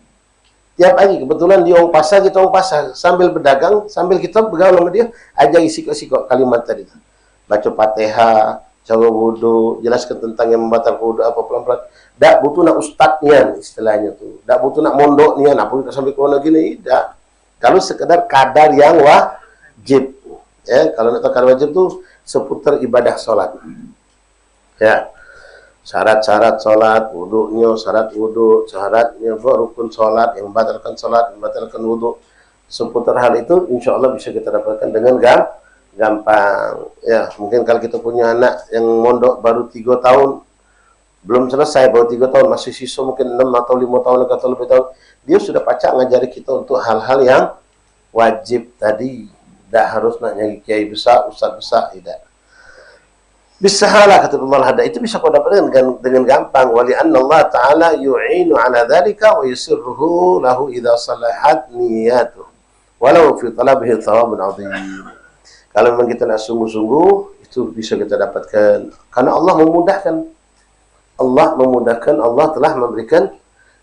Tiap hari, kebetulan dia orang pasar, kita orang pasar. Sambil berdagang, sambil kita bergaul sama dia, ajari sikap-sikap kalimat tadi. Baca Fatihah, cara wudu, jelaskan tentang yang membatalkan wudu apa pelan-pelan. Tak butuh nak ustaznya istilahnya tu. Tak butuh nak mondok nian apa kita sampai keluar negeri ni. Tak. Kalau sekedar kadar yang wajib. Ya, kalau nak tahu kadar wajib tu seputar ibadah solat. Ya. Syarat-syarat solat, wuduknya, syarat wuduk, syaratnya rukun solat, yang membatalkan solat, membatalkan wuduk. Seputar hal itu insya Allah bisa kita dapatkan dengan gampang. Ya, mungkin kalau kita punya anak yang mondok baru 3 tahun, belum selesai, baru 3 tahun, masih sisa mungkin 6 atau 5 tahun atau lebih tahun, dia sudah pacak ngajari kita untuk hal-hal yang wajib tadi. Tak harus nak nyari kiai besar, ustaz besar, tidak. Bisahalah kata Allah ada itu bisa kau dapatkan dengan gampang. Wali anna Allah Taala yu'inu ala dzalika wa yusirruhu lahu idza salahat niyatuh. Walau fi talabihi thawabun 'adzim. Kalau memang kita nak sungguh-sungguh, itu bisa kita dapatkan karena Allah memudahkan. Allah telah memberikan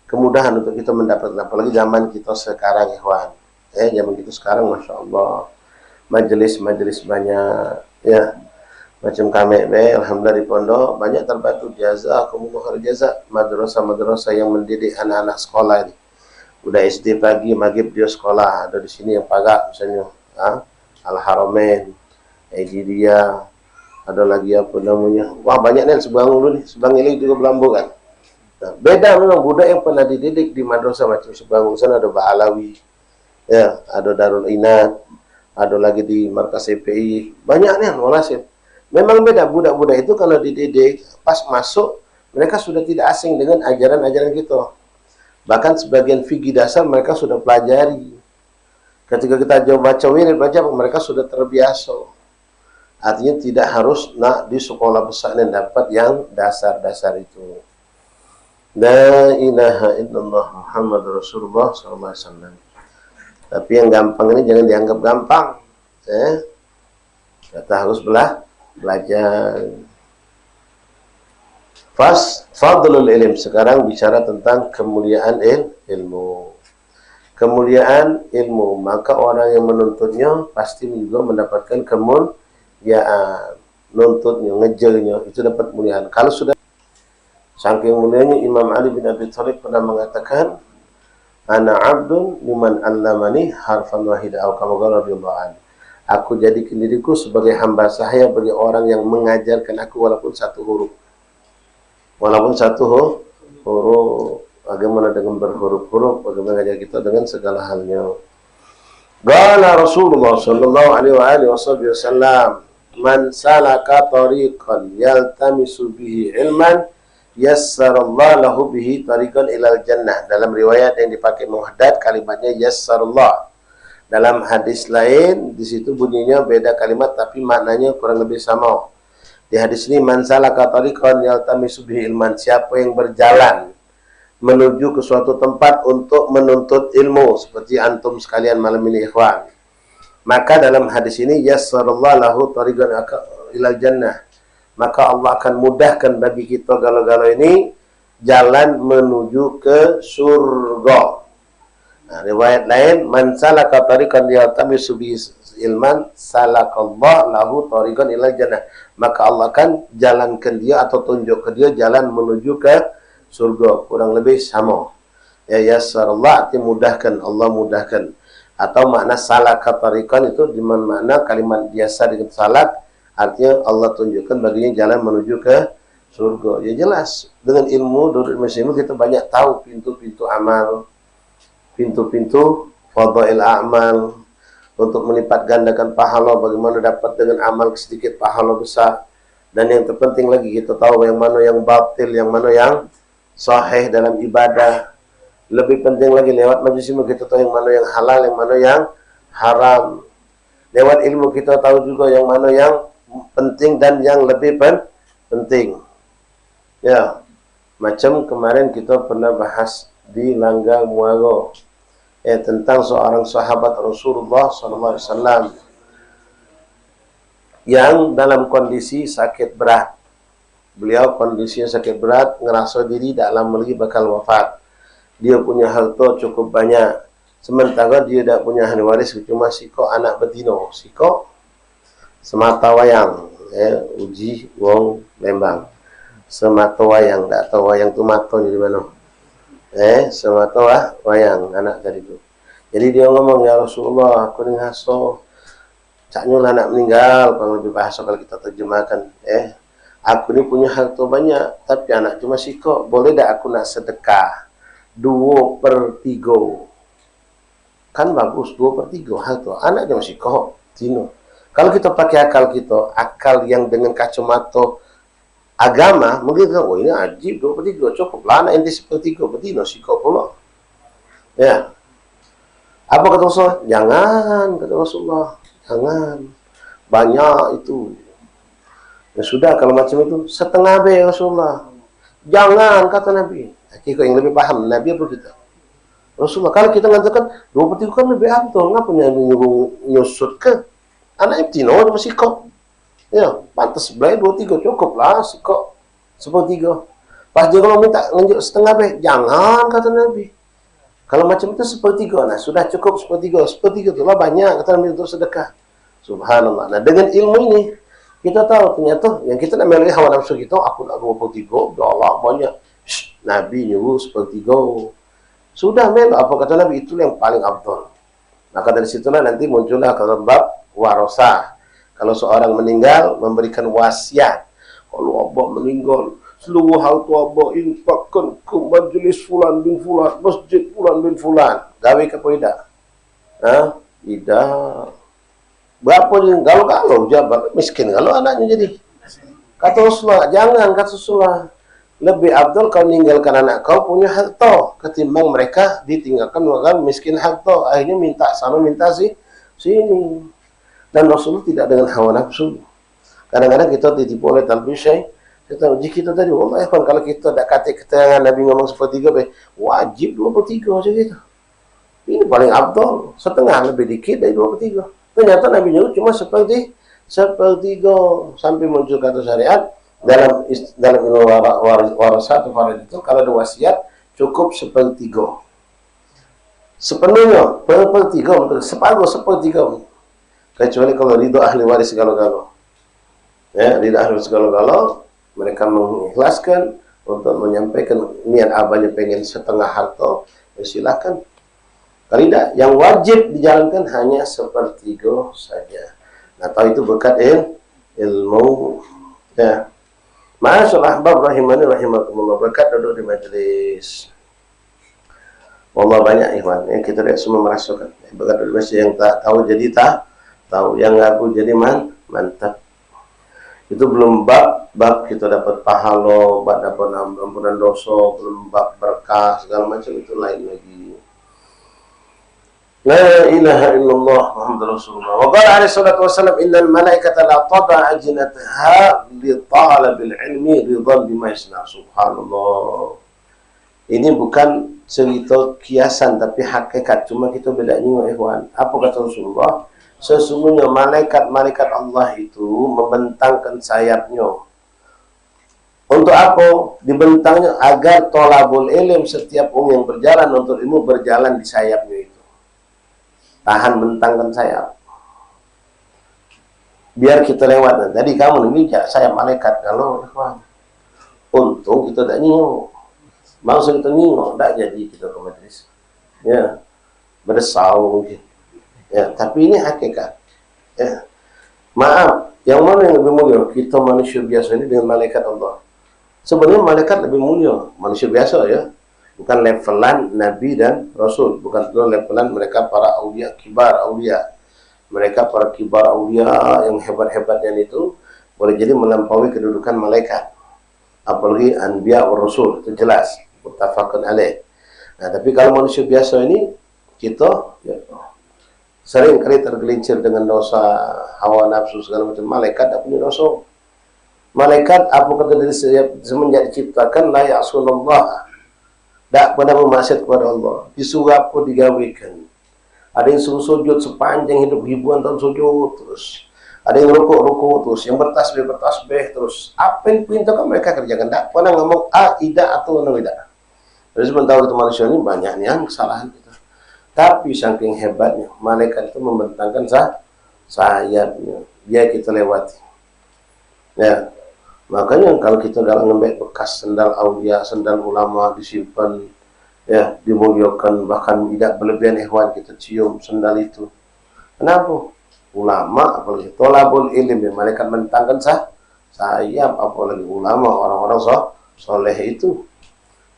kemudahan untuk kita mendapatkan, apalagi zaman kita sekarang, ikhwan. Zaman kita sekarang masya-Allah. Majelis-majelis banyak, ya. Macam kami, alhamdulillah di pondok banyak terbantu jazakumullah jaza madrasah-madrasah yang mendidik anak-anak sekolah ini. Udah SD pagi, maghrib dia sekolah. Ada di sini yang pagak misalnya, Al-Haramain, Aididia, ada lagi apa namanya. Wah banyak nih Subang dulu nih, Subang ini juga Belambu kan. Nah, beda memang budak yang pernah dididik di madrasah macam Subang sana ada Ba'alawi, ya, ada Darul Inat, ada lagi di markas CPI, banyak nih walaupun. Memang beda, budak-budak itu kalau dididik, pas masuk, mereka sudah tidak asing dengan ajaran-ajaran kita. Bahkan sebagian fikih dasar mereka sudah pelajari. Ketika kita jauh baca wirid, mereka sudah terbiasa. Artinya tidak harus nak di sekolah besar dan dapat yang dasar-dasar itu. La ilaha illallah Muhammad Rasulullah SAW. Tapi yang gampang ini jangan dianggap gampang. Kita harus belajar. Fadlul ilm. Sekarang bicara tentang kemuliaan ilmu. Kemuliaan ilmu, maka orang yang menuntutnya pasti juga mendapatkan kemuliaan. Nuntutnya, ngejarnya, itu dapat kemuliaan. Kalau sudah saking mulianya, Imam Ali bin Abi Thalib pernah mengatakan, ana abdun liman allamani harfan wahida aw kama qala radhiyallahu anhu. Aku jadikan diriku sebagai hamba sahaya bagi orang yang mengajarkan aku walaupun satu huruf. Walaupun satu huruf. Bagaimana dengan berhuruf-huruf, bagaimana mengajar kita dengan segala halnya. Qala Rasulullah sallallahu alaihi wasallam, man salaka tariqan yaltamisu bihi ilman yassarallahu lahu bihi tariqan ilal jannah. Dalam riwayat yang dipakai muhaddad kalimatnya yassarallah. Dalam hadis lain, di situ bunyinya beda kalimat, tapi maknanya kurang lebih sama. Di hadis ini, man salaka tariqan yaltamisu bihi ilman, siapa yang berjalan menuju ke suatu tempat untuk menuntut ilmu, seperti antum sekalian malam ini, ikhwan. Maka dalam hadis ini, yassarallahu lahu tariqan ilal jannah. Maka Allah akan mudahkan bagi kita galau-galau ini jalan menuju ke surga. Nah, riwayat lain, man salaka tariqan yaltamisu bihi ilman salakallahu lahu tariqan ilal jannah. Maka Allah akan jalankan dia atau tunjuk ke dia jalan menuju ke surga. Kurang lebih sama. Ya yassarallah artinya mudahkan, Allah mudahkan. Atau makna salaka tariqan itu di mana kalimat biasa dengan salak artinya Allah tunjukkan baginya jalan menuju ke surga. Ya jelas, dengan ilmu kita banyak tahu pintu-pintu amal, pintu-pintu fadail a'mal, untuk melipat gandakan pahala, bagaimana dapat dengan amal sedikit pahala besar. Dan yang terpenting lagi kita tahu yang mana yang batil, yang mana yang sahih dalam ibadah. Lebih penting lagi lewat majlis ilmu kita tahu yang mana yang halal, yang mana yang haram. Lewat ilmu kita tahu juga yang mana yang penting dan yang lebih penting. Ya, macam kemarin kita pernah bahas di Langgar Muaro tentang seorang sahabat Rasulullah SAW yang dalam kondisi sakit berat. Beliau kondisinya sakit berat, ngerasa diri tak lama lagi bakal wafat. Dia punya harta cukup banyak. Sementara dia tak punya ahli waris, cuma siko anak betino. Siko semata wayang, uji wong Lembang. Semata wayang, tak tahu wayang tu matonya di mana. Semata wayang anak tadi tu. Jadi dia ngomong, ya Rasulullah, aku ni ngaso caknya anak meninggal, kalau lebih bahasa kalau kita terjemahkan. Aku ni punya harta banyak, tapi anak cuma siko. Boleh tak aku nak sedekah 2/3? Kan bagus, 2/3 harta. Anak cuma siko, tino. Kalau kita pakai akal kita, akal yang dengan kacamata agama, mungkin oh ini ajib 2/3 cukup lah, anak inti 1/3 betino siko pula. Ya. Apa kata Rasulullah? Jangan, kata Rasulullah. Jangan. Banyak itu. Ya sudah, kalau macam itu, setengah be Rasulullah. Jangan, kata Nabi. Kita yang lebih paham, Nabi apa kita? Rasulullah, kalau kita mengatakan 2/3 kan lebih abdul, ngapa nyusut ke? Anak ibtino masih kok. Ya, pantas sebelah 2/3 cukup lah, sikok 1/3. Pas dia kalau minta nganjuk setengah be, jangan, kata Nabi. Kalau macam itu 1/3, nah sudah cukup 1/3. 1/3 itulah banyak, kata Nabi, untuk sedekah. Subhanallah. Nah, dengan ilmu ini kita tahu ternyata yang kita nak milih hawa nafsu kita, aku nak 2/3, ya Allah banyak. Nabi nyuruh 1/3. Sudah mel, apa kata Nabi, itu yang paling abdul. Maka dari situlah nanti muncullah kalau bab warasah. Kalau seorang meninggal memberikan wasiat. Kalau abah meninggal, seluruh harta abah infakkan ke majlis fulan bin fulan, masjid fulan bin fulan. Gawe ke apa tidak? Tidak. Berapa je? Kalau jabat miskin kalau anaknya jadi. Kata Rasulullah, jangan, kata Rasulullah. Lebih abdul kau meninggalkan anak kau punya harta ketimbang mereka ditinggalkan orang miskin harta. Akhirnya minta sana minta sini. Dan Rasulullah tidak dengan hawa nafsu. Kadang-kadang kita ditipu oleh talbisai. Kita uji kita tadi, wallahi kalau kita tak kata keterangan Nabi ngomong 1/3, wajib 2/3 saja kita. Ini paling abdul, setengah lebih dikit dari 2/3. Ternyata Nabi nyuruh cuma 1/3 sampai muncul kata syariat. Dalam ilmu warasat atau farad itu, kalau ada wasiat cukup 1/3. Sepenuhnya 1/3, separuh 1/3. Kecuali kalau ridho ahli waris segala-gala. Ya, ridho ahli waris segala-gala, mereka mengikhlaskan untuk menyampaikan niat abahnya pengen setengah harta, ya silakan. Kalau tidak, yang wajib dijalankan hanya 1/3 saja. Nah, tahu itu berkat ilmu. Ya. Masyaallah, ahbab rahimani rahimakumullah, berkat duduk di majelis. Wallah banyak ikhwan, ya, kita tidak semua merasakan. Berkat duduk di majelis, yang tak tahu jadi tak tahu, yang ngaku jadi mantap. Itu belum bab kita dapat pahala, bab dapat ampunan dosa, belum bab berkah segala macam, itu lain lagi. La ilaha illallah Muhammadur Rasulullah. Wa qala alaihi salatu wassalam, innal malaikata la tad'a ajnataha li talabil ilmi ridhan bima yasna. Subhanallah. Ini bukan cerita kiasan tapi hakikat, cuma kita beda nyingok ikhwan. Apa kata Rasulullah? Sesungguhnya malaikat-malaikat Allah itu membentangkan sayapnya. Untuk apa? Dibentangnya agar tolabul ilm, setiap orang yang berjalan untuk ilmu berjalan di sayapnya itu. Tahan bentangkan sayap. Biar kita lewat. Tadi kamu nih sayap malaikat kalau untung kita tak nyingok. Maksud kita nyingok, tak jadi kita ke majlis. Ya, bersau mungkin. Ya, tapi ini hakikat. Ya. Maaf, yang mana yang lebih mulia? Kita manusia biasa ini dengan malaikat Allah. Sebenarnya malaikat lebih mulia, manusia biasa ya. Bukan levelan Nabi dan Rasul, bukan levelan mereka para aulia, kibar aulia. Mereka para kibar aulia yang hebat-hebatnya itu boleh jadi melampaui kedudukan malaikat. Apalagi anbiya wa rasul, itu jelas muttafaqun alaih. Nah, tapi kalau manusia biasa ini kita ya, sering kali tergelincir dengan dosa hawa nafsu segala macam. Malaikat tak punya dosa. Malaikat apa kata dari semenjak diciptakan la ya'sunallah, tak pernah bermaksiat kepada Allah. Disuruh apa digawikan. Ada yang suruh sujud sepanjang hidup, ribuan tahun sujud terus. Ada yang rukuk terus, yang bertasbih terus. Apa yang pintu kan mereka kerjakan? Tak pernah ngomong tidak atau tidak. Jadi sementara kita manusia ini banyak yang kesalahan kita. Tapi saking hebatnya, malaikat itu membentangkan sayapnya. Dia kita lewati. Ya, makanya kalau kita dalam ngebek bekas sendal aulia, sendal ulama disimpan, ya dimuliakan, bahkan tidak berlebihan ikhwan kita cium sendal itu. Kenapa? Ulama apalagi tolabul ilmi, malaikat mentangkan sayap, apalagi ulama, orang-orang soleh itu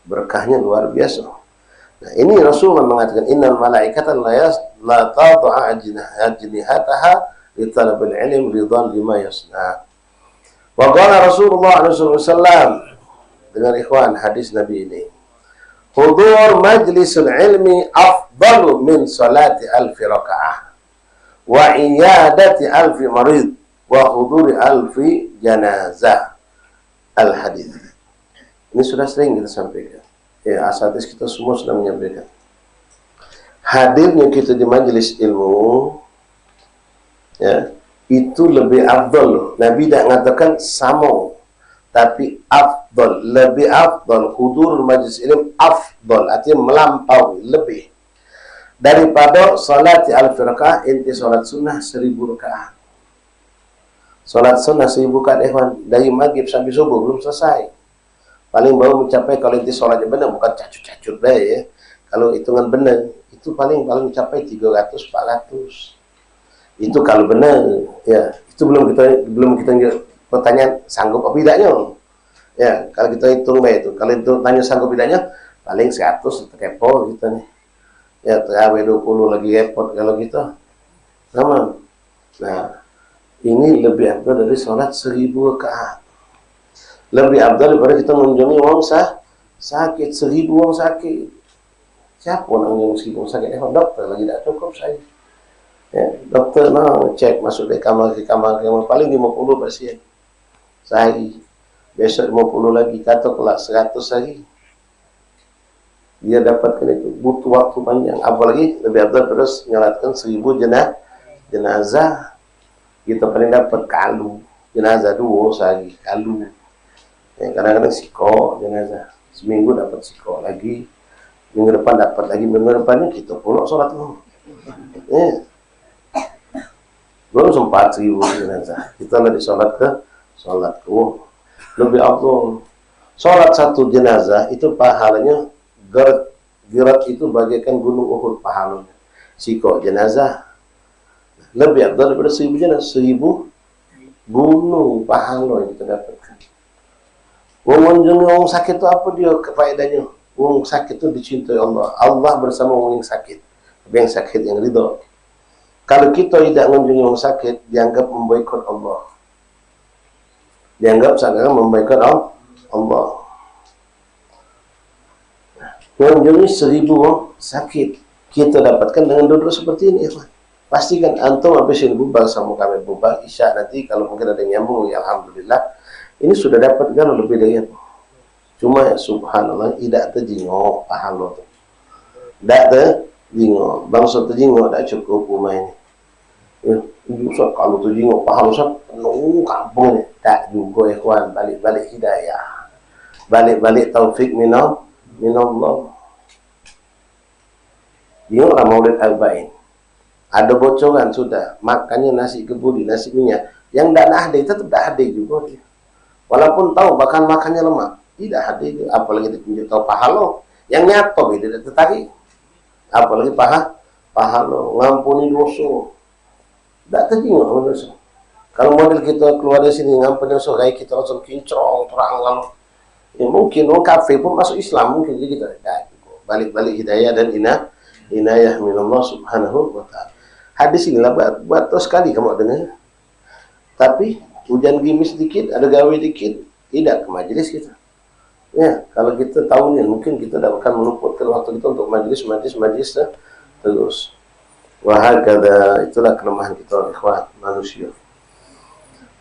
berkahnya luar biasa. Nah, ini Rasulullah mengatakan innal malaikata la tad'a ajnihataha li talabil ilm ridwan lima yasna. Wa qala Rasulullah sallallahu alaihi wasallam, dengan ikhwan hadis Nabi ini, hudur majlisul ilmi afdalu min salati alfi rakaah wa iyadati alfi marid wa huduri alfi janazah. Al-hadis ini sudah sering kita sampaikan. Ya, asatidz kita semua sudah menyampaikan. Hadirnya kita di majelis ilmu, ya, itu lebih afdal. Nabi tidak mengatakan sama, tapi afdal, lebih afdal. Hudur majelis ilmu afdal, artinya melampaui, lebih daripada salat al-firqah. Inti salat sunnah 1000 rakaat. Salat sunnah 1000 rakaat dari maghrib sampai subuh belum selesai. Paling baru mencapai, kalau inti salatnya benar, bukan cacut-cacut ya. Kalau hitungan benar, itu paling mencapai 300-400. Itu kalau benar, ya. Itu belum kita pertanyaan sanggup apa tidaknya. Ya, kalau kita hitung itu, kalau itu tanya sanggup tidaknya, paling 100 kepo gitu nih. Ya, terawih 20 lagi repot kalau gitu. Sama. Nah, ini lebih afdal dari sholat 1000 rakaat. Lebih afdal daripada kita mengunjungi orang sakit, 1000 orang sakit. Siapa nak mengunjungi 1000 orang sakit? Dokter lagi tak cukup saya. Ya, dokter cek masuk dari kamar ke kamar paling 50 pasien sehari. Besok 50 lagi, kata kelak 100 lagi. Dia dapatkan itu butuh waktu panjang. Apalagi lebih afdal terus menyalatkan 1000 jenazah. Kita paling dapat kalu jenazah 2 sehari kalu. Ya, kadang-kadang siko jenazah. Seminggu dapat siko lagi. Minggu depan dapat lagi. Minggu depannya kita pulang sholat dulu. Ya. Belum sempat 1000 jenazah. Kita lagi sholat ke. Lebih afdal. Sholat 1 jenazah itu pahalanya gerak itu bagaikan gunung Uhud pahalanya. Siko jenazah lebih afdal daripada 1000 jenazah. 1000 gunung pahala yang kita dapatkan. Mengunjungi orang sakit itu apa dia faedahnya? Orang sakit itu dicintai Allah. Allah bersama orang yang sakit. Tapi yang sakit yang ridha. Kalau kita tidak mengunjungi orang sakit, dianggap memboikot Allah. Dianggap seakan memboikot Allah. Mengunjungi 1000 orang sakit, kita dapatkan dengan duduk seperti ini, ya. Pastikan antum habisin bubal sama kami bubal isya nanti, kalau mungkin ada yang nyambung, ya alhamdulillah. Ini sudah dapat kan lebih dari itu. Cuma ya subhanallah, tidak terjengok pahala tu. Tak terjengok. Bangsa terjengok tak cukup rumah ini. Ya, kalau terjengok pahala sah penuh kampung ni. Tak juga ikhwan, balik-balik hidayah. Balik-balik taufik minallah. Jengoklah Maulid Arba'in. Ada bocoran sudah, makannya nasi kebuli, nasi minyak. Yang tak nak hadir tetap tak hadir juga dia. Walaupun tahu bahkan makannya lemak, tidak hadir. Apalagi ditunjuk tahu pahala yang nyata dia tidak tertarik. Apalagi pahala ngampuni dosa. Tak terjengok dosa. Kalau model kita keluar dari sini ngampuni dosa, kayak kita langsung kincrong terang lalu. Ya, mungkin orang kafir pun masuk Islam mungkin jadi kita balik-balik hidayah dan inayah minallah subhanahu wa ta'ala. Hadis inilah buat sekali kamu dengar. Tapi hujan gerimis sedikit, ada gawe dikit, tidak ke majelis kita. Ya, kalau kita tahu ni, mungkin kita tidak akan meluputkan waktu kita untuk majelis terus. Wahakadha, itulah kelemahan kita, ikhwan, manusia.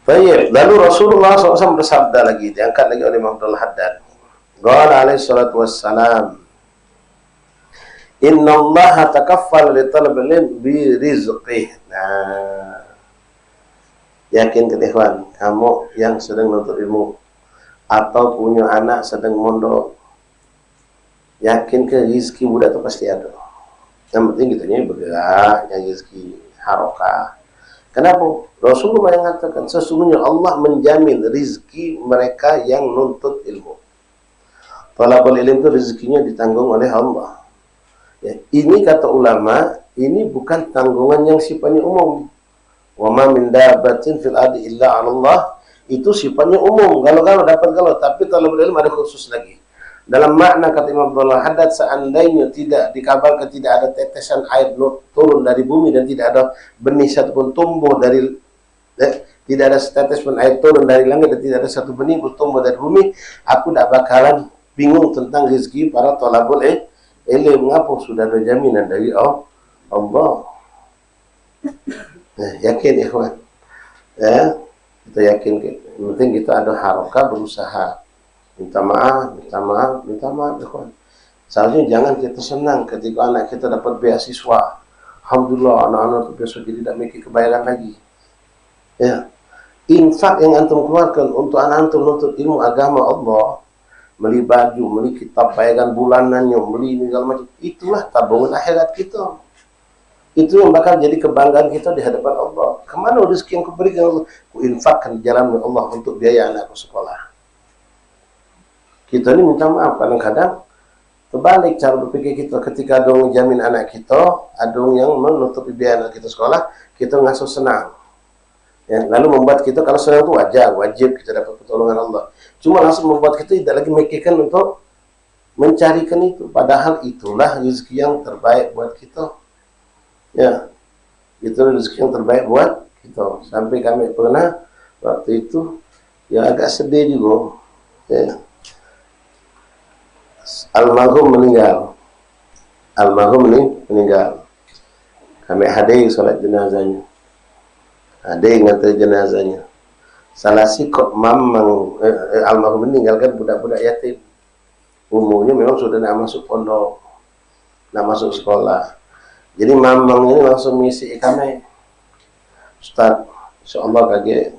Baik, lalu Rasulullah SAW bersabda lagi, diangkat lagi oleh Imam Abdul Haddad. Qala alaihi salatu wassalam, Inna Allah takaffal li talabil ilm bi rizqih. Nah, Yakin ikhwan, kamu yang sedang menuntut ilmu atau punya anak sedang mondok, yakin ke rezeki budak itu pasti ada. Yang penting kitanya bergerak, yang rezeki harokah. Kenapa? Rasulullah yang mengatakan sesungguhnya Allah menjamin rezeki mereka yang nuntut ilmu. Talabul ilmu itu rezekinya ditanggung oleh Allah. Ya, ini kata ulama, ini bukan tanggungan yang sifatnya umum. Wa ma min dabbatin fil ardi illa 'ala Allah, itu sifatnya umum. Kalau dapat kalau, tapi talabul ilmu ada khusus lagi. Dalam makna kata Imam Abdullah Haddad, seandainya tidak dikabarkan tidak ada tetesan air turun dari bumi dan tidak ada benih satupun tumbuh dari tidak ada setetes pun air turun dari langit dan tidak ada satu benih pun tumbuh dari bumi, aku tidak bakalan bingung tentang rezeki para talabul ilmu. Mengapa? Sudah ada jaminan dari Allah. Yakin ikhwan, ya kita yakin. Yang penting kita ada harakah, berusaha, minta maaf ikhwan. Seharusnya jangan kita senang ketika anak kita dapat beasiswa. Alhamdulillah, anak-anak itu besok jadi tidak mikir kebayaran lagi. Ya, infak yang antum keluarkan untuk anak antum untuk ilmu agama Allah, beli baju, beli kitab, bayaran bulanannya, beli ini segala macam, itulah tabungan akhirat kita. Itu yang bakal jadi kebanggaan kita di hadapan Allah. Kemana rezeki yang kuberikan Allah? Kuinfakkan di jalan Allah untuk biaya anakku sekolah. Kita ini minta maaf kadang-kadang terbalik cara berpikir kita. Ketika ada yang jamin anak kita, ada yang menutupi biaya anak kita sekolah, kita ngasuh senang. Ya, lalu membuat kita kalau senang itu wajib kita dapat pertolongan Allah. Cuma langsung membuat kita tidak lagi memikirkan untuk mencarikan itu. Padahal itulah rezeki yang terbaik buat kita. Ya, itu rezeki yang terbaik buat kita. Sampai kami pernah waktu itu ya agak sedih juga. Ya. Almarhum meninggal. Kami hadir salat jenazahnya. Hadir ngantar jenazahnya. Salah si kok mamang almarhum meninggal kan budak-budak yatim. Umurnya memang sudah nak masuk pondok, nak masuk sekolah. Jadi mamang ini langsung mengisi kami, Ustaz, insyaallah kaget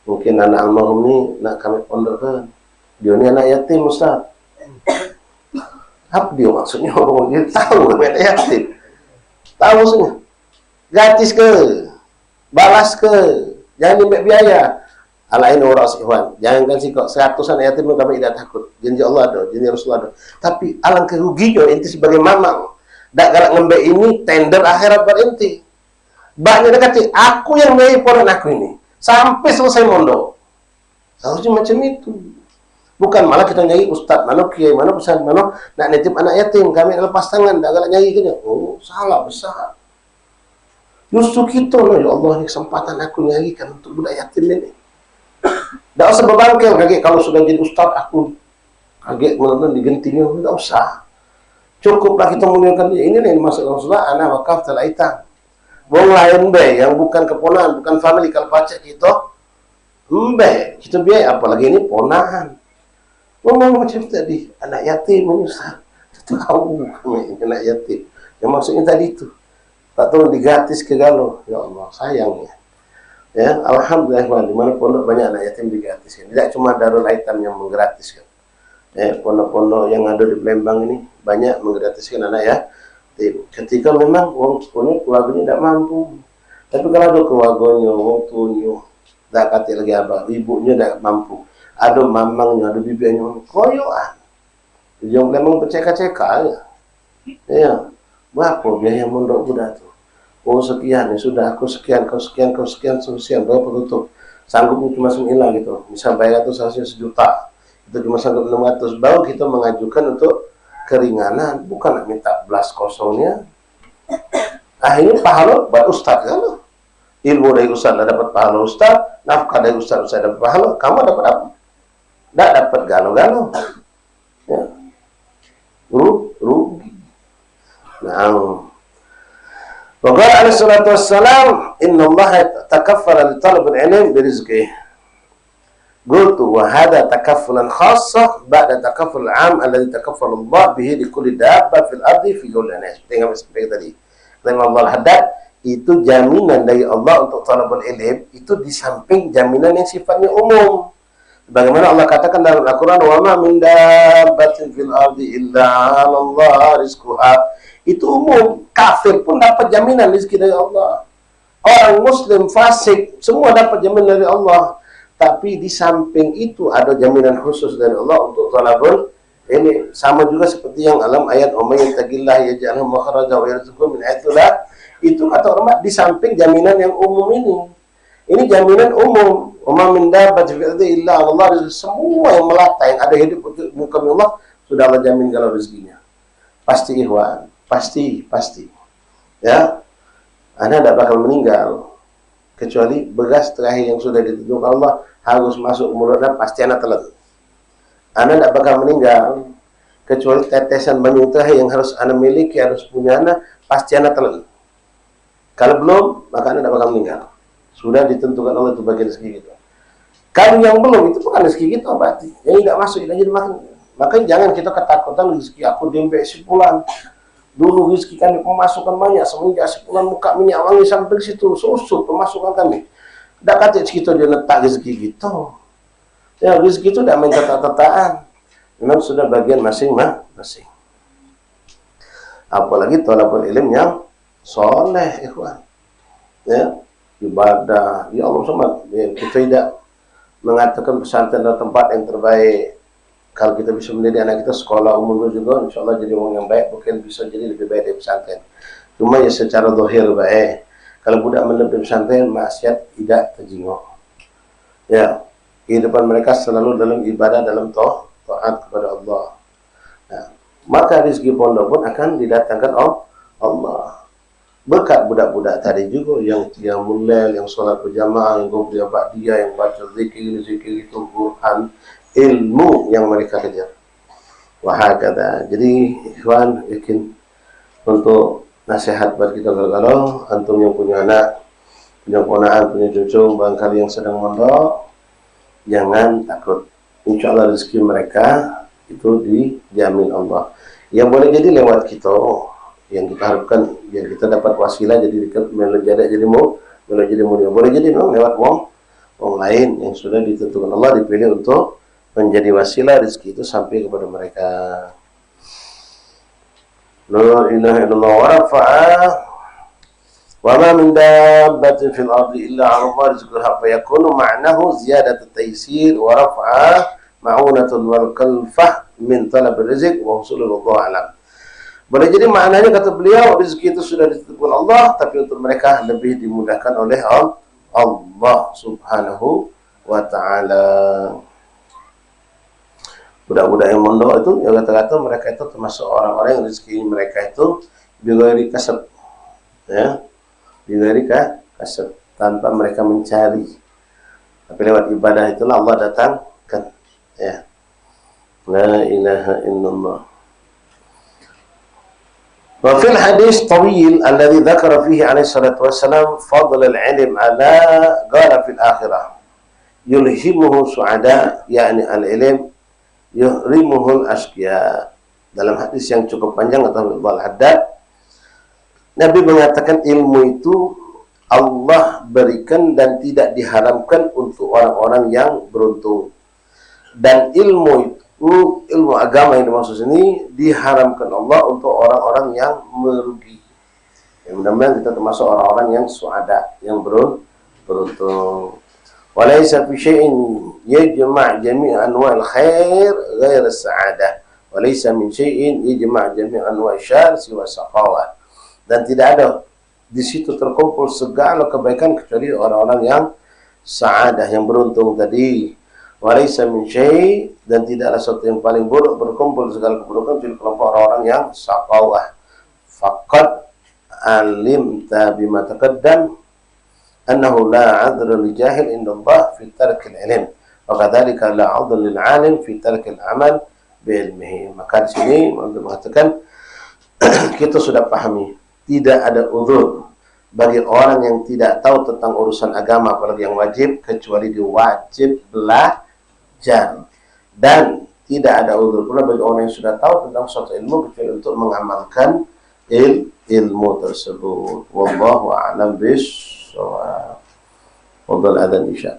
mungkin anak almarhum ini nak kami pondok kan, dia ini anak yatim Ustaz. Apa dia maksudnya? Orang dia tahu anak yatim, tahu maksudnya gratis ke, balas ke, jangan ambil biaya. Alain orang ikhwan, jangan kan sih kok 100 anak yatim kami tidak takut, janji Allah ada, janji Rasulullah ada. Tapi alangkah ruginya inti sebagai mamang dak galak ngembe ini tender akhirat buat inti. Banyak dekat aku yang biayai ponan aku ini sampai selesai mondok. Harusnya macam itu. Bukan malah kita nyari ustaz, mana kiai, mana pesan, mana nak nitip anak yatim, kami lepas tangan, dak galak nyari kenya. Oh, salah besar. Justru kita loh, ya Allah, ini kesempatan aku nyarikan untuk budak yatim ini. Dak usah berbangkel kaget kalau sudah jadi ustaz aku kaget benar-benar digentinya, tidak usah. Cukuplah kita muliakan dia. Ini nih maksud Rasulullah, ana wakaf talaitan. Wong lain be yang bukan keponakan, bukan family kalau pacak kita mbe, kita biaya apalagi ini ponakan. Ngomong macam tadi, anak yatim Ustaz. Tahu kami anak yatim. Yang maksudnya tadi itu. Tak tahu digratis ke galau. Ya Allah, sayangnya. Ya, alhamdulillah di mana pondok banyak anak yatim digratiskan. Tidak cuma Darul Aitam yang menggratiskan. Pondok-pondok yang ada di Palembang ini banyak menggratiskan anak ya. Ketika memang wong punya keluarganya tidak mampu. Tapi kalau ada keluarganya, wong tuanya, tidak kata lagi abah, ibunya tidak mampu. Ada mamangnya, ada bibinya, koyoan. Yang memang berceka-ceka ya. Ya, berapa biaya mondok budak tu? Oh sekian, ya sudah aku sekian, kau sekian, berapa tutup? Sanggup cuma sembilan gitu. Misal bayar itu seharusnya 1 juta. Itu cuma sanggup 600, baru kita mengajukan untuk keringanan, bukan minta belas kosongnya. Akhirnya pahala buat ustaz kan? Ilmu dari ustaz dapat pahala ustaz, nafkah dari ustaz dapat pahala, kamu dapat apa? Tidak dapat galau-galau. Ya. Rugi. Nah. Wa qala alaihi salatu wassalam, inna Allah takaffala li talab al-ilm bi rizqihi. قلت وهذا تكفلا خاصة بعد تكفل العام الذي تكفل الله به لكل دابة في الأرض في كل الناس. Tengok seperti tadi. Tengok Allah Haddad, itu jaminan dari Allah untuk talabul ilm, itu di samping jaminan yang sifatnya umum. Bagaimana Allah katakan dalam Al-Quran, wa ma min dabbatin fil ardi illa 'ala Allah rizquha. Itu umum. Kafir pun dapat jaminan rezeki dari Allah. Orang muslim, fasik, semua dapat jaminan dari Allah. Tapi di samping itu ada jaminan khusus dari Allah untuk talabul ini. Sama juga seperti yang alam ayat umay yattaqillah yaj'al makhraja wa yarzuqhu min haitsu la. Itu kata ulama di samping jaminan yang umum ini. Ini jaminan umum. Wa min dabbatin fil ardi illa 'ala Allah rizquha. Semua yang melata yang ada hidup untuk muka Allah sudah Allah jamin kalau rezekinya. Pasti ikhwan, pasti. Ya. Anda tidak bakal meninggal kecuali beras terakhir yang sudah ditentukan Allah harus masuk mulut Anda, pasti Anda telan. Anda tidak bakal meninggal kecuali tetesan mani terakhir yang harus Anda miliki, harus punya Anda, pasti Anda telan. Kalau belum, maka Anda tidak bakal meninggal. Sudah ditentukan Allah itu bagian rezeki kita. Kalau yang belum, itu bukan rezeki kita berarti. Yang tidak masuk, tidak jadi makan. Makanya jangan kita ketakutan rezeki aku dempet sebulan. Dulu rezeki kami pemasukan banyak, semenjak sebulan muka minyak wangi sampai situ, susut pemasukan kami. Tidak kata kita dia letak rezeki gitu. Ya, rezeki itu tidak main kata-kataan. Memang sudah bagian masing-masing. Apalagi talabul ilm yang soleh, ikhwan. Ya, ibadah. Ya Allah sama. Ya, kita tidak mengatakan pesantren adalah tempat yang terbaik. Kalau kita bisa mendidik anak kita sekolah umum juga, insya Allah jadi orang yang baik, mungkin bisa jadi lebih baik dari pesantren. Cuma ya secara zahir baik. Kalau budak mendidik pesantren, maksiat tidak terjenguk. Ya, kehidupan mereka selalu dalam ibadah, dalam taat kepada Allah. Nah, maka rezeki pondok pun akan didatangkan Allah. Berkat budak-budak tadi juga yang mulai, yang sholat berjamaah, yang kumpul ba'diyah, yang baca zikir itu Quran, ilmu yang mereka kejar. Wahakata. Jadi ikhwan, yakin untuk nasihat buat kita kalau antum yang punya anak, punya ponaan, punya cucu, barangkali yang sedang mondok, jangan takut. Insya Allah rezeki mereka itu dijamin Allah. Yang boleh jadi lewat kita, yang kita harapkan biar kita dapat wasilah jadi dekat jadi mulia. Boleh jadi lewat wong lain yang sudah ditentukan Allah, dipilih untuk menjadi wasilah rezeki itu sampai kepada mereka. La ilaha illallah wa rafa'a wa ma min dabbatin fil ardi illa 'ala Allah rizquha fa yakunu ma'nahu ziyadatu taysir wa rafa'a ma'unatun wal kalfah min talab rizq wa husulul Allah alam. Boleh jadi maknanya kata beliau rezeki itu sudah ditentukan Allah, tapi untuk mereka lebih dimudahkan oleh Allah Subhanahu wa ta'ala. Budak-budak yang mondok itu, ya kata-kata mereka itu termasuk orang-orang yang rezeki mereka itu bighairi kasab, ya, bighairi kasab, tanpa mereka mencari, tapi lewat ibadah itulah Allah datangkan, ya. La ilaha illallah. Wa fil hadis tawil alladhi dzakara fihi alaihi salatu wassalam fadl al-ilm ala qala fil akhirah yulhimuhu su'ada, yakni al-ilm yuhrimuhul asqiya. Dalam hadis yang cukup panjang atau Al-Haddad, Nabi mengatakan ilmu itu Allah berikan dan tidak diharamkan untuk orang-orang yang beruntung. Dan ilmu agama yang dimaksud ini diharamkan Allah untuk orang-orang yang merugi. Ya, mudah-mudahan kita termasuk orang-orang yang suada, yang beruntung. Walaysa fi syai'in yajma' jami' anwa'il khair ghair as-sa'adah. Walaysa min syai'in yajma' jami' anwa'il syarr siwa saqawah. Dan tidak ada di situ terkumpul segala kebaikan kecuali orang-orang yang sa'adah, yang beruntung tadi. Walaysa min syai', dan tidaklah sesuatu yang paling buruk berkumpul segala keburukan kecuali kelompok orang-orang yang saqawah. Faqad alimta bima taqaddam annahu la 'adra li jahil inda Allah fi tarkil ilm, wa kadzalika la 'adra lil 'alim fi tarkil amal bi ilmihi. Maka di sini untuk mengatakan kita sudah pahami tidak ada uzur bagi orang yang tidak tahu tentang urusan agama apalagi yang wajib, kecuali dia wajib belajar. Dan tidak ada uzur pula bagi orang yang sudah tahu tentang suatu ilmu kecuali untuk mengamalkan ilmu tersebut. Wallahu a'lam bishawab. Fadhal adzan isya.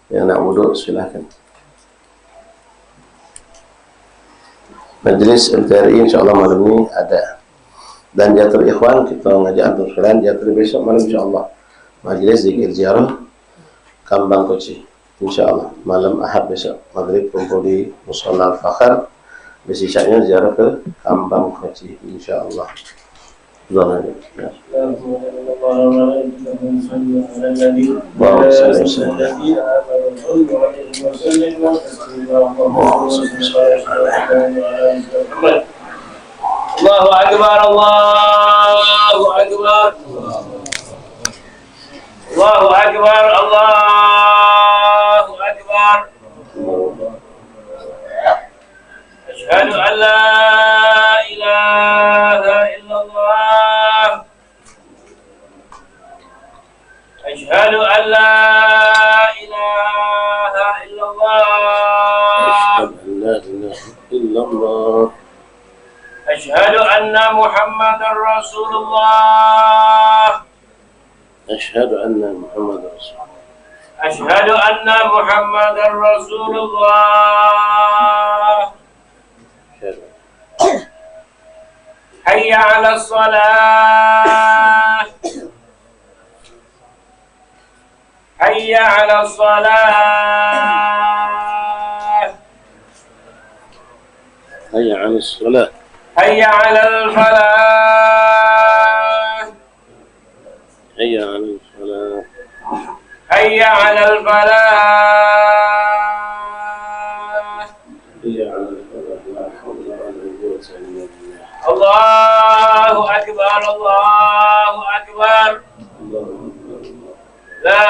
Yang nak wudhu silahkan. Majlis MTRI insyaallah malam ini ada. Dan Jatul Ikhwan kita ngajak antum sekalian Jatul besok malam insyaallah. Majlis zikir ziarah Kambang Koci. Insyaallah malam Ahad besok maghrib kumpul di Musholla Al-Fakhr. Besoknya ziarah ke Kambang Koci insyaallah. Allahumma Allahu Akbar, Allahu Akbar, Allahu Akbar, Allahu Akbar. Asyhadu an la ilaha illallah. Asyhadu an la ilaha illallah. أشهد أن محمد رسول الله. أشهد أن محمد رسول الله. أشهد أن محمد رسول الله. حي على الصلاة. حي على الصلاة. حي على الصلاة. حي على الفلاح. حي على الصلاة. حي على الفلاح. حي على الفلاح. لا حول ولا قوة إلا بالله. الله أكبر، الله أكبر. لا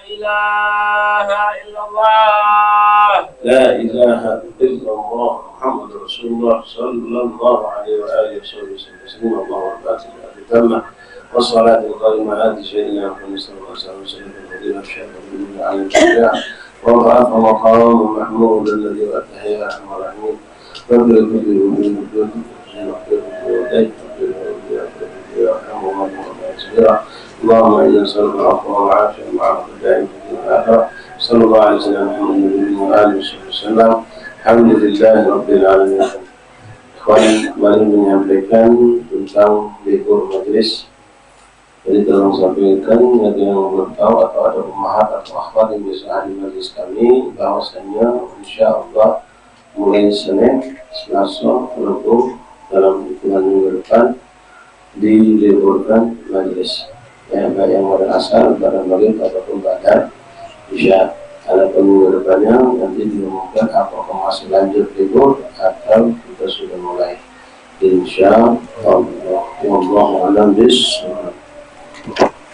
إله إلا الله. لا إله إلا الله محمد رسول الله صلى الله عليه وآله وسلم. الله وبركاته التامة والصلاة القائمة على سيدنا محمد صلى الله عليه وسلم الفضيلة الشيخ من على الشجاع ورفعه مقام محمود الذي وأتاه يا أرحم الراحمين. رب الكل والجود اللهم إنا نسألك العفو والعافية والعافية الدائمة في الآخرة. صلى الله عليه وسلم محمد وآله وصحبه وسلم. الحمد لله رب العالمين. Ikhwan kembali menyampaikan tentang dekor majelis. Jadi tolong sampaikan bagi yang belum tahu atau ada ummahat atau akhwat yang bisa hadir majelis kami bahwasanya insyaallah mulai Senin, Selasa, Rabu dalam hitungan minggu depan diliburkan majelis. Ya, baik yang pada asal, pada maghrib ataupun pada isya. Ada minggu depannya nanti diumumkan apakah masih lanjut libur atau kita sudah mulai. Insyaallah. Wallahu a'lam bishawab.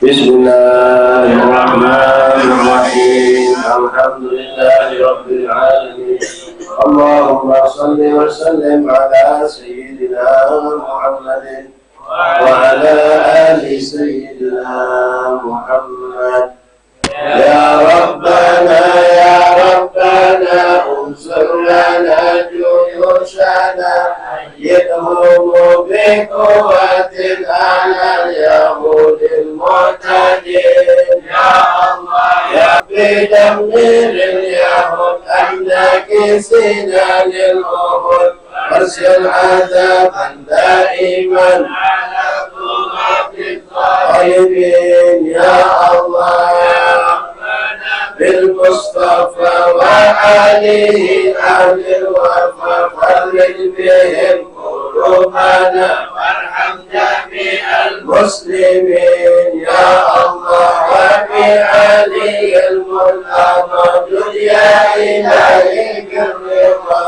Bismillahirrahmanirrahim. Alhamdulillahirabbil alamin. Allahumma shalli wa sallim ala sayyidina Muhammadin wa ala ali sayyidina Muhammad. Ya Rabbana ya Rabbana unsur lana juyushana yidhum biquwatin ala yahudil mu'tadin. Ya Allah ya bidammiril yahud annakisina lil uhud warsil azaban daiman ala tumatil ghaibin. Ya Allah بالمصطفى وعليه أهل الوفا فرج بهم قلوبنا وارحم جميع المسلمين. يا الله وبعلي الملتقى يا إلهي بالرضا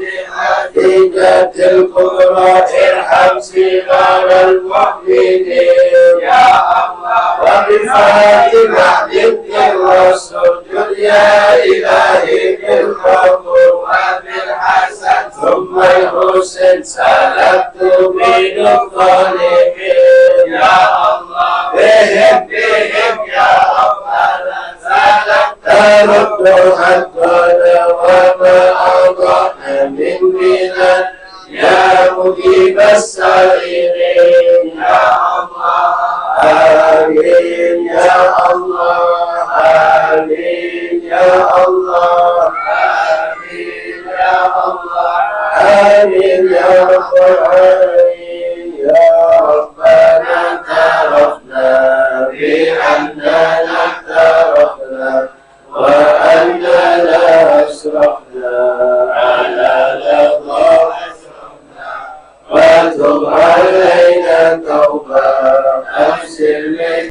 وبحديجة الكبرى ارحم صغار المؤمنين. يا الله وبفاطمة بنت الرسول يا إلهي بالقبول وبالحسن ثم الحسن سلبت من الظالمين. يا الله بهم يا ربنا سلبت رد حقنا وما أضعنا من بلاد. يا مجيب Amin ya Allah, amin ya Allah, amin ya Allah, amin ya Rabbal alamin.